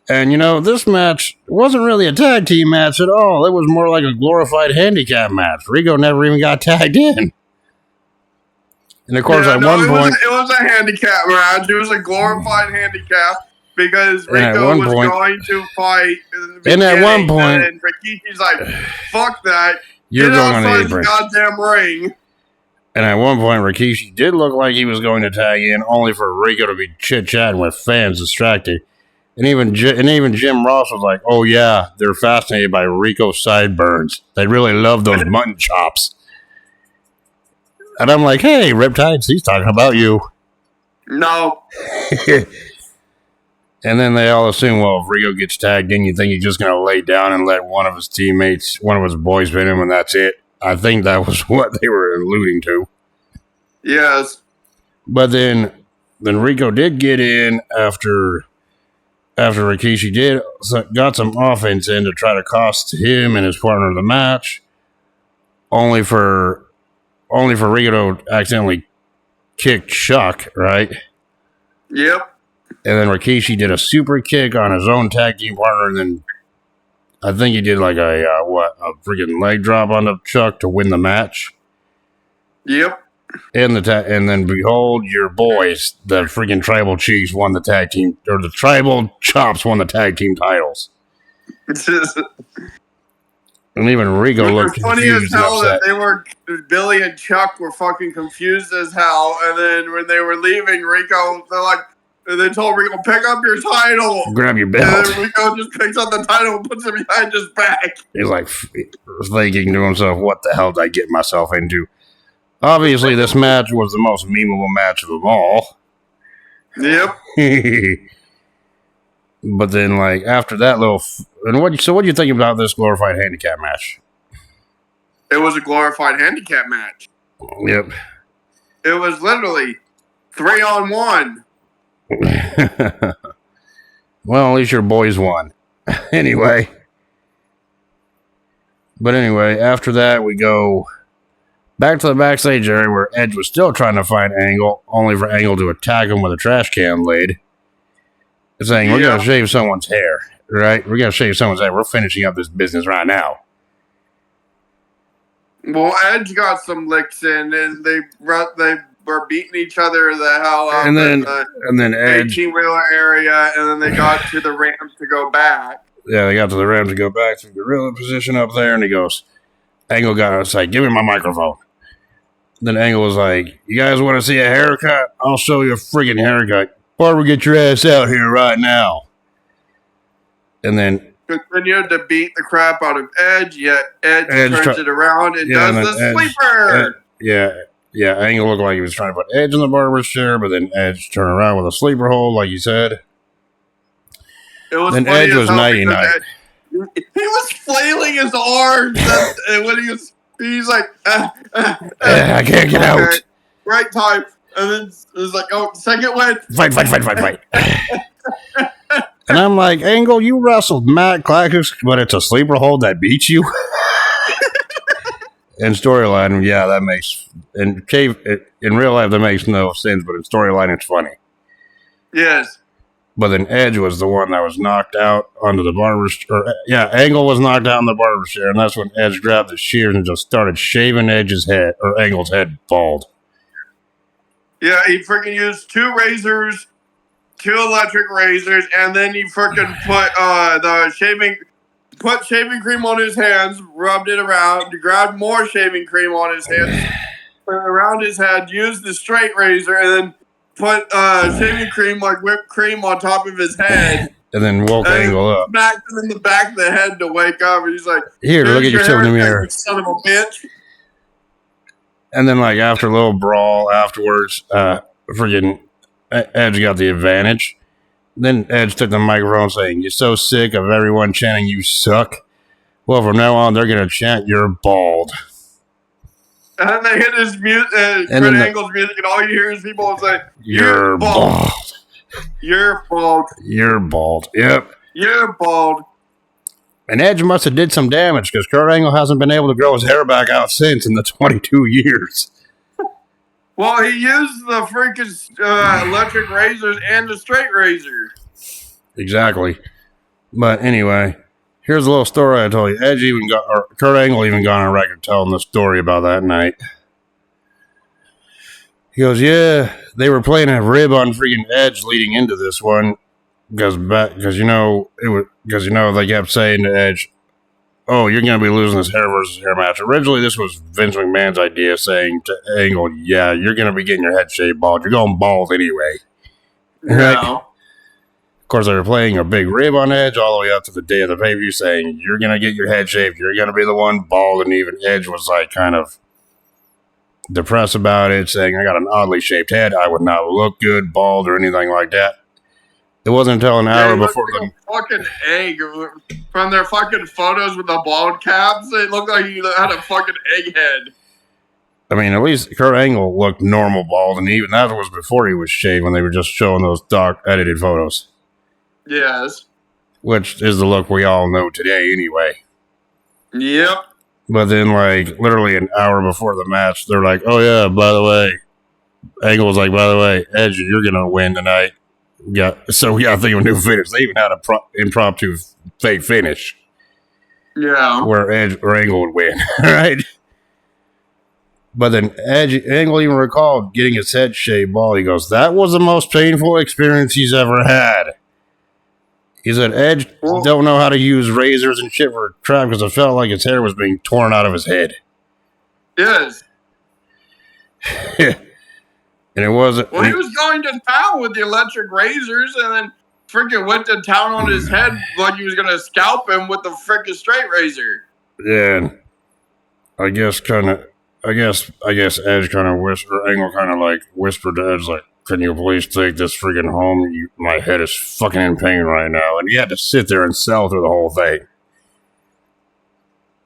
And, this match wasn't really a tag team match at all. It was more like a glorified handicap match. Rico never even got tagged in. And, of course, at one point... It was a handicap match. It was a glorified handicap because Rico was going to fight in the and at one point... And Rikishi's like, fuck that. You're Get going on the apron. Goddamn ring. And at one point, Rikishi did look like he was going to tag in, only for Rico to be chit-chatting with fans distracted. And even Jim Ross was like, oh yeah, they're fascinated by Rico's sideburns. They really love those mutton chops. And I'm like, hey, Riptidz, he's talking about you. No. And then they all assume, well, if Rico gets tagged in, you think he's just going to lay down and let one of his teammates, one of his boys pin him, and that's it. I think that was what they were alluding to. Yes. But then Rico did get in after Rikishi got some offense in to try to cost him and his partner the match, only for Rico to accidentally kick Chuck, right? Yep. And then Rikishi did a super kick on his own tag team partner, and then I think he did like a freaking leg drop on the Chuck to win the match. Yep. And then behold, your boys, the freaking Tribal Chiefs, won the tag team, or the Tribal Chops won the tag team titles. And even Rico looked confused and upset. That Billy and Chuck were fucking confused as hell, and then when they were leaving, they told Rico, pick up your title. Grab your belt. And then Rico just picks up the title and puts it behind his back. He's like thinking to himself, what the hell did I get myself into? Obviously, this match was the most memeable match of them all. Yep. But then, after that what do you think about this glorified handicap match? It was a glorified handicap match. Yep. It was literally 3-on-1. Well, at least your boys won. Anyway. But anyway, after that, we go back to the backstage area where Edge was still trying to find Angle, only for Angle to attack him with a trash can lid. Saying, we're going to shave someone's hair, right? We're going to shave someone's hair. We're finishing up this business right now. Well, Edge got some licks in, and they were beating each other the hell up and then Edge 18-wheeler area, and then they got to the ramp to go back. Yeah, they got to the ramp to go back to the gorilla position up there, and he goes, Angle got us like, give me my microphone. Then Angle was like, you guys want to see a haircut? I'll show you a friggin' haircut. Barber, get your ass out here right now. And then continued to beat the crap out of Edge, yet Edge turns it around and does the sleeper. Yeah, Angle looked like he was trying to put Edge in the barber's chair, but then Edge turned around with a sleeper hold, like you said. It was then Edge was nighty-night. He was flailing his arms, and when he's like, I can't get out. Right time. And then it was like, oh, second win. Fight. And I'm like, Angle, you wrestled Matt Clackus, but it's a sleeper hold that beats you? In storyline, yeah, that makes... In real life, that makes no sense, but in storyline, it's funny. Yes. But then Edge was the one that was knocked out onto the barber's... Angle was knocked out on the barber's chair, and that's when Edge grabbed the shears and just started shaving Edge's head, or Angle's head bald. Yeah, he freaking used 2 razors, 2 electric razors, and then he freaking put shaving cream on his hands, rubbed it around, grabbed more shaving cream on his hands, put it around his head, used the straight razor, and then put shaving cream, like whipped cream, on top of his head. And then woke Angle up. Smacked him in the back of the head to wake up, and he's like, here, look at yourself in the mirror. Son of a bitch. And then, like, after a little brawl afterwards, freaking Edge got the advantage. Then Edge took the microphone saying, you're so sick of everyone chanting you suck. Well, from now on, they're going to chant you're bald. And then they hit his music, Kurt Angle's music, and all you hear is people say, you're bald. You're bald. You're bald. Yep. You're bald. And Edge must have did some damage because Kurt Angle hasn't been able to grow his hair back out since in the 22 years. Well, he used the freaking electric razors and the straight razor. Exactly. But anyway, here's a little story I told you. Kurt Angle even got on a record telling the story about that night. He goes, yeah, they were playing a rib on freaking Edge leading into this one. Because they kept saying to Edge, oh, you're going to be losing this hair versus hair match. Originally, this was Vince McMahon's idea, saying to Angle, yeah, you're going to be getting your head shaved bald. You're going bald anyway. Right? Of course, they were playing a big rib on Edge all the way up to the day of the pay-per-view, saying, you're going to get your head shaved. You're going to be the one bald. And even Edge was like kind of depressed about it, saying, I got an oddly shaped head. I would not look good bald or anything like that. It wasn't until an hour before the fucking egg from their fucking photos with the bald caps. It looked like he had a fucking egg head. I mean, at least Kurt Angle looked normal bald, and even that was before he was shaved when they were just showing those dark edited photos. Yes. Which is the look we all know today anyway. Yep. But then, like, literally an hour before the match, they're like, oh yeah, by the way, Angle was like, by the way, Edge, you're going to win tonight. Yeah, so we got to think of a new finish. They even had an impromptu fake finish. Yeah. Where Edge or Angle would win, right? But then Angle even recalled getting his head shaved bald. He goes, that was the most painful experience he's ever had. He said, Edge don't know how to use razors and shit for a trap because it felt like his hair was being torn out of his head. Yes. And it wasn't. Well, he was going to town with the electric razors and then freaking went to town on his head like he was going to scalp him with the freaking straight razor. Yeah. I guess Edge kind of whispered, Angle kind of like whispered to Edge, like, can you please take this freaking home? My head is fucking in pain right now. And he had to sit there and sell through the whole thing.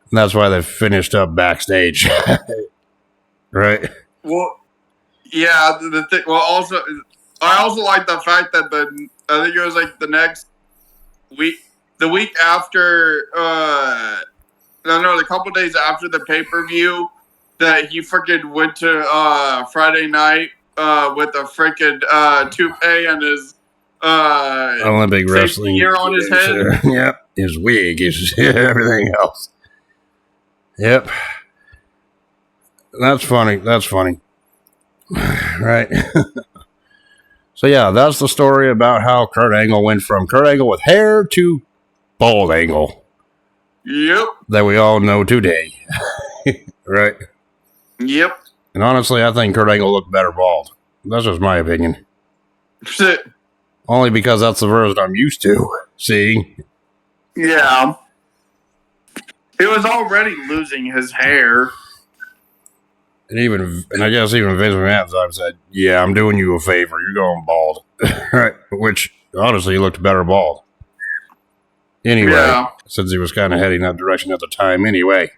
And that's why they finished up backstage. Right? Well, Yeah, the thing. Well, also, I also like the fact that I think it was like the next week, the week after. No, a couple days after the pay-per-view, that he freaking went to Friday night with a freaking toupee and his Olympic safety wrestling gear on his head. Yep, his wig, his everything else. Yep, that's funny. That's funny, right? So yeah, that's the story about how Kurt Angle went from Kurt Angle with hair to bald Angle. Yep. That we all know today, right? Yep. And honestly, I think Kurt Angle looked better bald. That's just my opinion. Only because that's the version I'm used to seeing. Yeah. He was already losing his hair. And I guess even Vince McMahon said, yeah, I'm doing you a favor. You're going bald. Right? Which, honestly, he looked better bald. Anyway, since he was kind of heading that direction at the time anyway.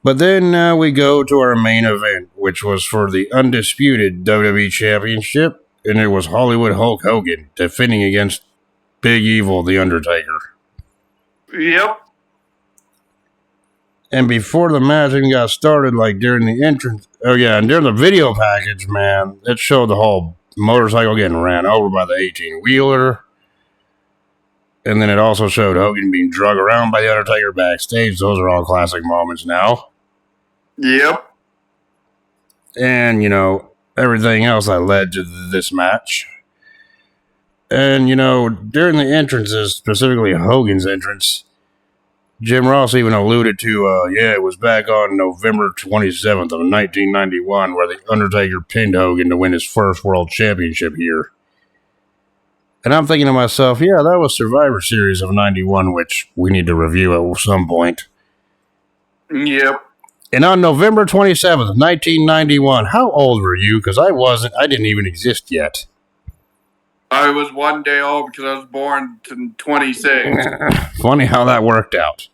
But then we go to our main event, which was for the undisputed WWE Championship, and it was Hollywood Hulk Hogan defending against Big Evil, The Undertaker. Yep. And before the match even got started, like during the entrance, and during the video package, man, it showed the whole motorcycle getting ran over by the 18-wheeler. And then it also showed Hogan being dragged around by The Undertaker backstage. Those are all classic moments now. Yep. And, everything else that led to this match. And, during the entrances, specifically Hogan's entrance, Jim Ross even alluded to, it was back on November 27th of 1991 where The Undertaker pinned Hogan to win his first world championship here. And I'm thinking to myself, yeah, that was Survivor Series of 91, which we need to review at some point. Yep. And on November 27th, 1991, how old were you? Because I didn't even exist yet. I was 1 day old because I was born in 26. Funny how that worked out.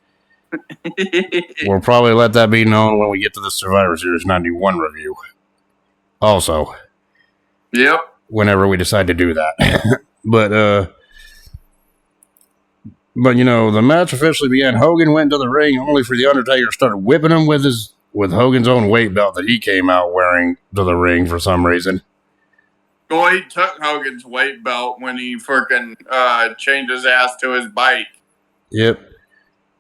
We'll probably let that be known when we get to the Survivor Series 91 review. Also. Yep. Whenever we decide to do that. But the match officially began. Hogan went to the ring only for The Undertaker to start whipping him with Hogan's own weight belt that he came out wearing to the ring for some reason. Well, he took Hogan's weight belt when he freaking changed his ass to his bike. Yep.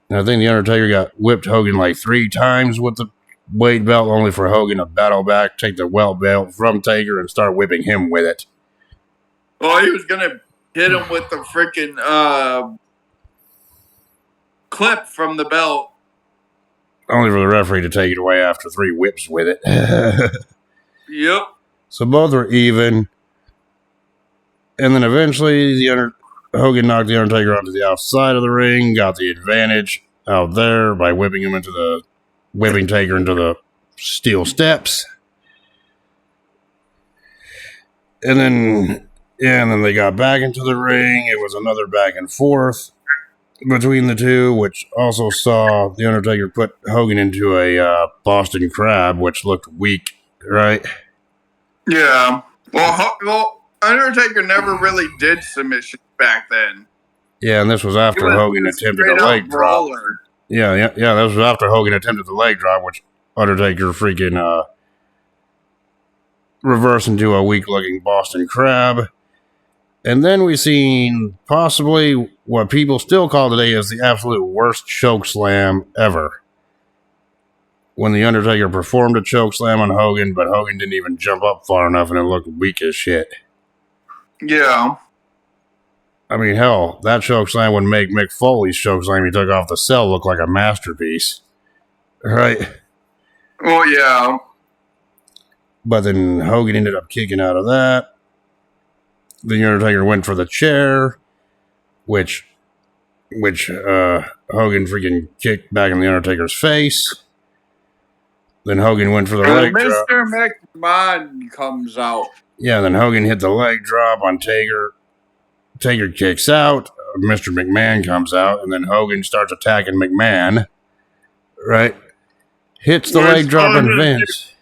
And I think The Undertaker got whipped Hogan like 3 times with the weight belt, only for Hogan to battle back, take the weight belt from Taker, and start whipping him with it. Well, he was going to hit him with the freaking clip from the belt. Only for the referee to take it away after 3 whips with it. Yep. So both were even. And then eventually, Hogan knocked The Undertaker onto the outside of the ring, got the advantage out there by whipping Taker into the steel steps. And then they got back into the ring. It was another back and forth between the two, which also saw The Undertaker put Hogan into a Boston Crab, which looked weak, right? Yeah. Well, Undertaker never really did submission back then. Yeah, and this was after Hogan attempted a leg drop. Yeah, this was after Hogan attempted the leg drop, which Undertaker freaking reversed into a weak-looking Boston Crab. And then we seen possibly what people still call today as the absolute worst choke slam ever. When The Undertaker performed a choke slam on Hogan, but Hogan didn't even jump up far enough and it looked weak as shit. Yeah. I mean, hell, that choke slam would make Mick Foley's choke slam he took off the cell look like a masterpiece. Right? Oh, yeah. But then Hogan ended up kicking out of that. The Undertaker went for the chair, which Hogan freaking kicked back in The Undertaker's face. Then Hogan went for the leg drop. Mr. McMahon comes out. Yeah, then Hogan hit the leg drop on Taker. Taker kicks out. Mr. McMahon comes out, and then Hogan starts attacking McMahon. Right? Hits the leg drop on Vince.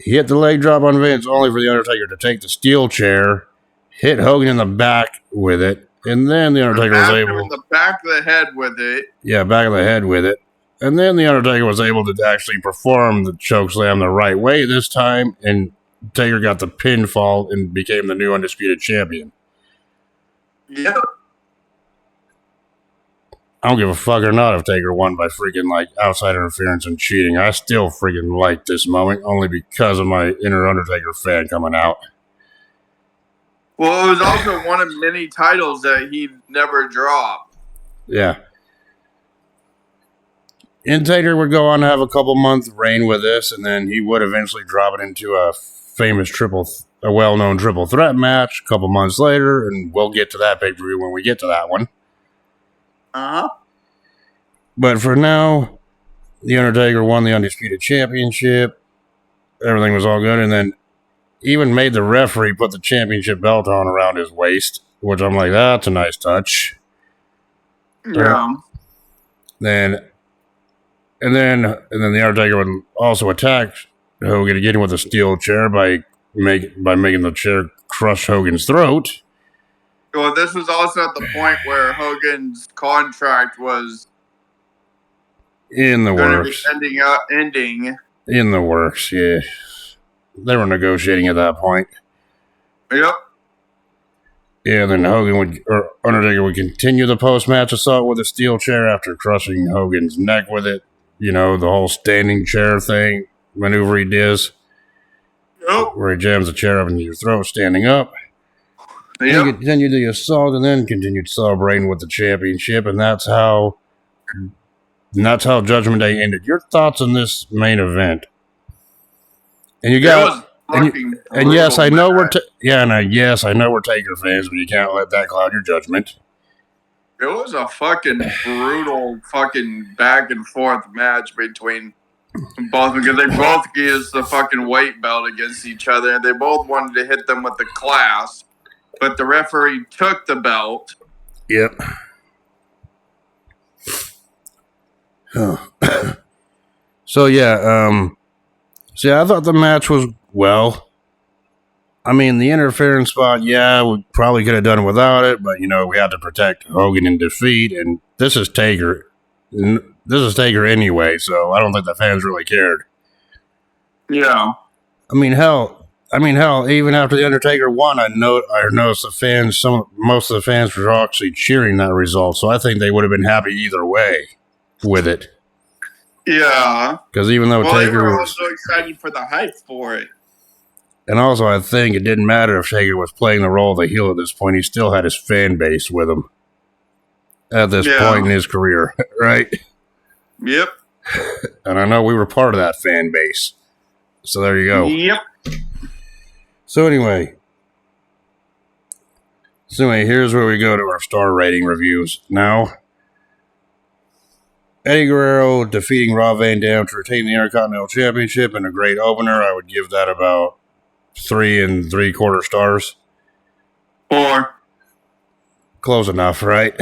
He hit the leg drop on Vince, only for the Undertaker to take the steel chair, hit Hogan in the back with it, and then the Undertaker was able... in the back of the head with it. Yeah, back of the head with it. And then the Undertaker was able to actually perform the chokeslam the right way this time, and Taker got the pinfall and became the new undisputed champion. Yep. I don't give a fuck or not if Taker won by freaking like outside interference and cheating. I still freaking like this moment only because of my inner Undertaker fan coming out. Well, it was also one of many titles that he never dropped. Yeah. And Taker would go on to have a couple month reign with this, and then he would eventually drop it into a famous a well-known triple threat match a couple months later, and we'll get to that pay-per-view when we get to that one. Uh-huh. But for now, the Undertaker won the Undisputed Championship. Everything was all good, and then even made the referee put the championship belt on around his waist, which I'm like, that's a nice touch. Yeah. And then the Undertaker would also attack Hogan again with a steel chair by making the chair crush Hogan's throat. Well, this was also at the point where Hogan's contract was in the works. Ending. In the works, yeah. They were negotiating at that point. Yep. Yeah, then Undertaker would continue the post-match assault with a steel chair after crushing Hogan's neck with it. You know, the whole standing chair thing, maneuver he does. Yep. Where he jams the chair up into your throat standing up. Yep. He continued the assault and then continued celebrating with the championship, and that's how Judgment Day ended. Your thoughts on this main event? And you got, and yes, I know we're I know we're Taker fans, but you can't let that cloud your judgment. It was a fucking brutal fucking back and forth match between both, because they both used the fucking weight belt against each other, and they both wanted to hit them with the clasp, but the referee took the belt. Yep. So I thought the match was, well, I mean, the interference spot, we probably could have done it without it, but, we had to protect Hogan in defeat, and this is Taker. This is Taker anyway, so I don't think the fans really cared. Yeah. I mean, hell, even after the Undertaker won, I noticed most of the fans were actually cheering that result, so I think they would have been happy either way with it. Yeah. Because even though Taker was also excited for the hype for it. And also, I think it didn't matter if Taker was playing the role of the heel at this point. He still had his fan base with him at this point in his career, right? Yep. And I know we were part of that fan base. So there you go. Yep. So anyway, here's where we go to our star rating reviews. Now, Eddie Guerrero defeating Rob Van Dam to retain the Intercontinental Championship in a great opener. I would give that about 3 3/4 stars. 4. Close enough, right?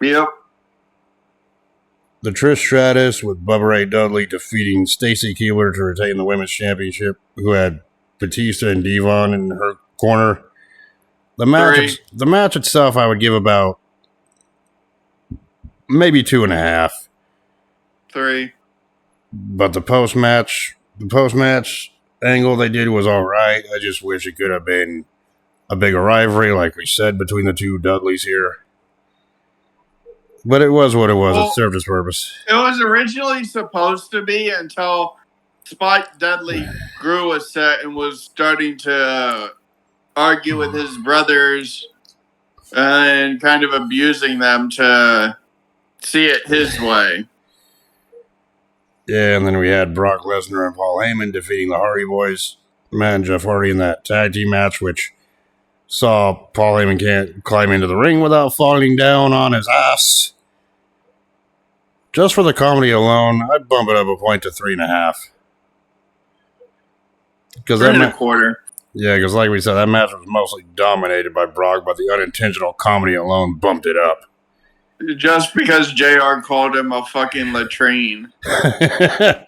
Yep. The Trish Stratus with Bubba Ray Dudley defeating Stacy Keibler to retain the Women's Championship, who had Batista and Devon in her corner. The match itself, I would give about maybe 2.5. 3. But the post-match angle they did was all right. I just wish it could have been a bigger rivalry, like we said, between the two Dudleys here. But it was what it was. It served its purpose. It was originally supposed to be until Spike Dudley grew a set and was starting to argue with his brothers and kind of abusing them to see it his way. Yeah, and then we had Brock Lesnar and Paul Heyman defeating the Hardy Boys, Matt and Jeff Hardy in that tag team match, which saw Paul Heyman can't climb into the ring without falling down on his ass. Just for the comedy alone, I'd bump it up a point to 3.5. 3.25. Yeah, because like we said, that match was mostly dominated by Brock, but the unintentional comedy alone bumped it up. Just because JR called him a fucking latrine. The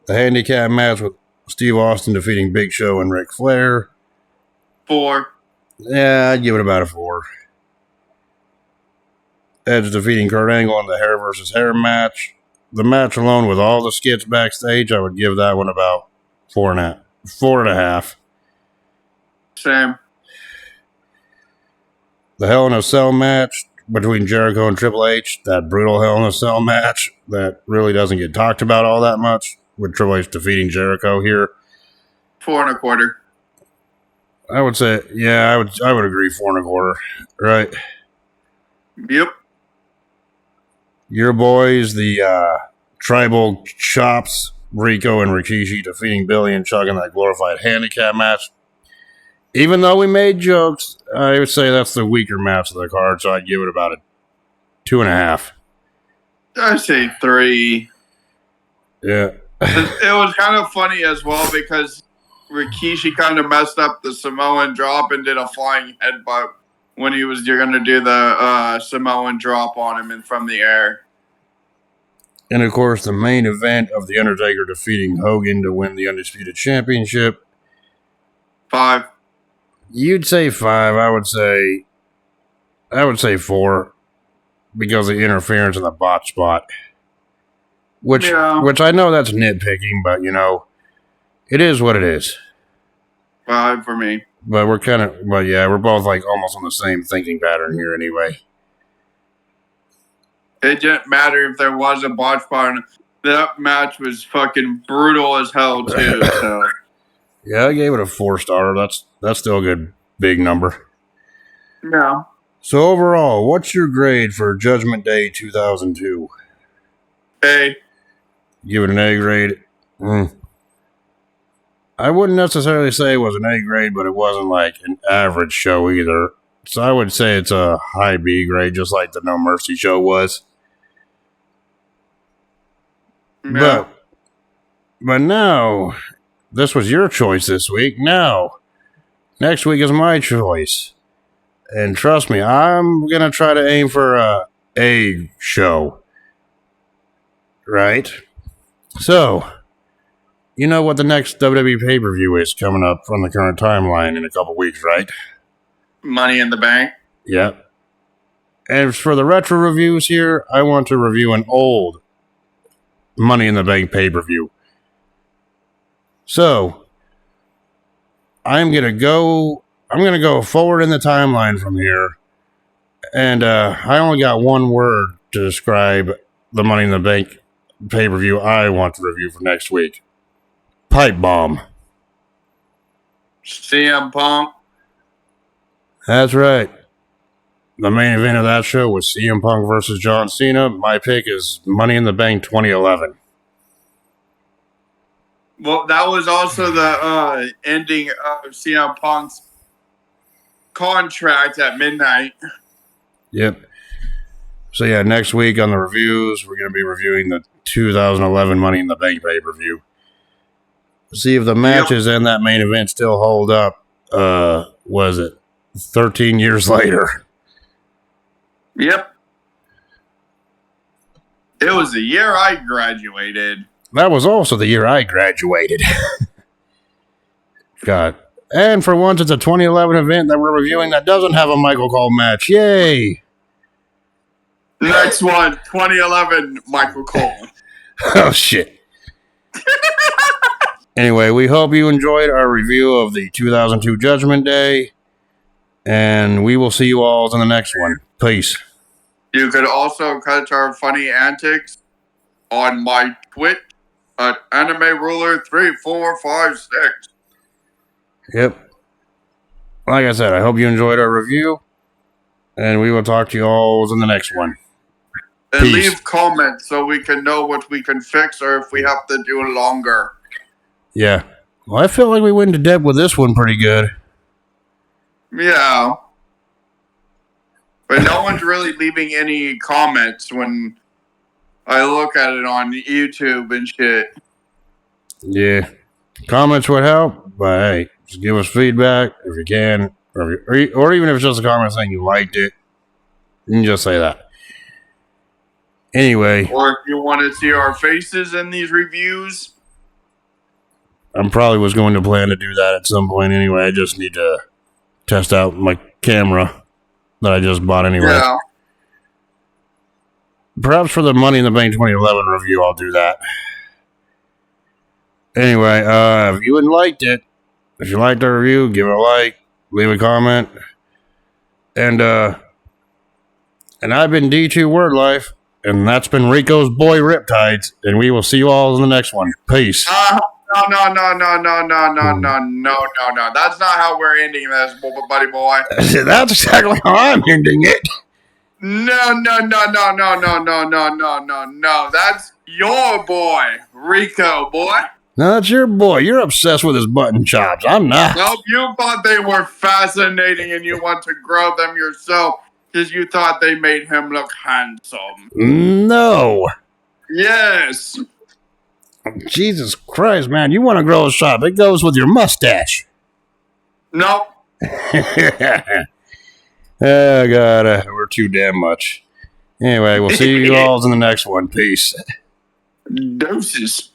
handicap match with Steve Austin defeating Big Show and Ric Flair. 4. Yeah, I'd give it about a 4. Edge defeating Kurt Angle in the hair versus hair match. The match alone with all the skits backstage, I would give that one about 4.5. Same. The Hell in a Cell match between Jericho and Triple H, that brutal Hell in a Cell match that really doesn't get talked about all that much, with Triple H defeating Jericho here. 4.25. I would say, yeah, I would agree 4.25. Right. Yep. Your boys, the Tribal Chops, Rico and Rikishi defeating Billy and Chuck in that glorified handicap match. Even though we made jokes, I would say that's the weaker match of the card, so I'd give it about a 2.5. I say 3. Yeah. It was kind of funny as well because Rikishi kind of messed up the Samoan drop and did a flying headbutt when he was going to do the Samoan drop on him and from the air. And of course, the main event of The Undertaker defeating Hogan to win the Undisputed Championship. 5. You'd say 5. I would say 4 because of the interference in the botch spot. Which I know that's nitpicking, but it is what it is. 5 for me. But we're both like almost on the same thinking pattern here anyway. It didn't matter if there was a botch spot. That match was fucking brutal as hell too. So. Yeah, I gave it a 4-star. That's still a good big number. Yeah. So overall, what's your grade for Judgment Day 2002? A. Give it an A grade. I wouldn't necessarily say it was an A grade, but it wasn't like an average show either. So I would say it's a high B grade, just like the No Mercy show was. Yeah. But now, this was your choice this week. Now, next week is my choice. And trust me, I'm going to try to aim for a show. Right? So, you know what the next WWE pay-per-view is coming up from the current timeline in a couple weeks, right? Money in the Bank. Yep. And for the retro reviews here, I want to review an old Money in the Bank pay-per-view. So, I'm going to go forward in the timeline from here. And I only got one word to describe the Money in the Bank pay-per-view I want to review for next week. Pipe bomb. CM Punk. That's right. The main event of that show was CM Punk versus John Cena. My pick is Money in the Bank 2011. Well, that was also the ending of CM Punk's contract at midnight. Yep. So yeah, next week on the reviews, we're going to be reviewing the 2011 Money in the Bank pay-per-view. See if the matches and that main event still hold up. Was it 13 years later? Yep. It was the year I graduated. That was also the year I graduated. God. And for once, it's a 2011 event that we're reviewing that doesn't have a Michael Cole match. Yay! Next one, 2011, Michael Cole. Oh, shit. Anyway, we hope you enjoyed our review of the 2002 Judgment Day. And we will see you all in the next one. Peace. You could also catch our funny antics on my Twitch at Anime Ruler 3456. Yep. Like I said, I hope you enjoyed our review. And we will talk to you all in the next one. And Peace. leave comments so we can know what we can fix or if we have to do longer. Yeah. Well, I feel like we went into depth with this one pretty good. Yeah. But no one's really leaving any comments when I look at it on YouTube and shit. Yeah. Comments would help, but hey, just give us feedback if you can. Or even if it's just a comment saying you liked it, you can just say that. Anyway. Or if you want to see our faces in these reviews. I'm probably was going to plan to do that at some point anyway. I just need to test out my camera that I just bought anyway. Yeah. Perhaps for the Money in the Bank 2011 review, I'll do that. Anyway, if you liked it, if you liked our review, give it a like, leave a comment. And I've been D2 Word Life, and that's been Rico's boy Riptides, and we will see you all in the next one. Peace. No. That's not how we're ending this, buddy boy. That's exactly how I'm ending it. No. That's your boy, Rico, boy. No, that's your boy. You're obsessed with his button chops. I'm not. Nope, you thought they were fascinating and you want to grow them yourself because you thought they made him look handsome. No. Yes. Jesus Christ, man. You want to grow a chop. It goes with your mustache. Nope. Oh, God. We're too damn much. Anyway, we'll see you all in the next one. Peace. Doses.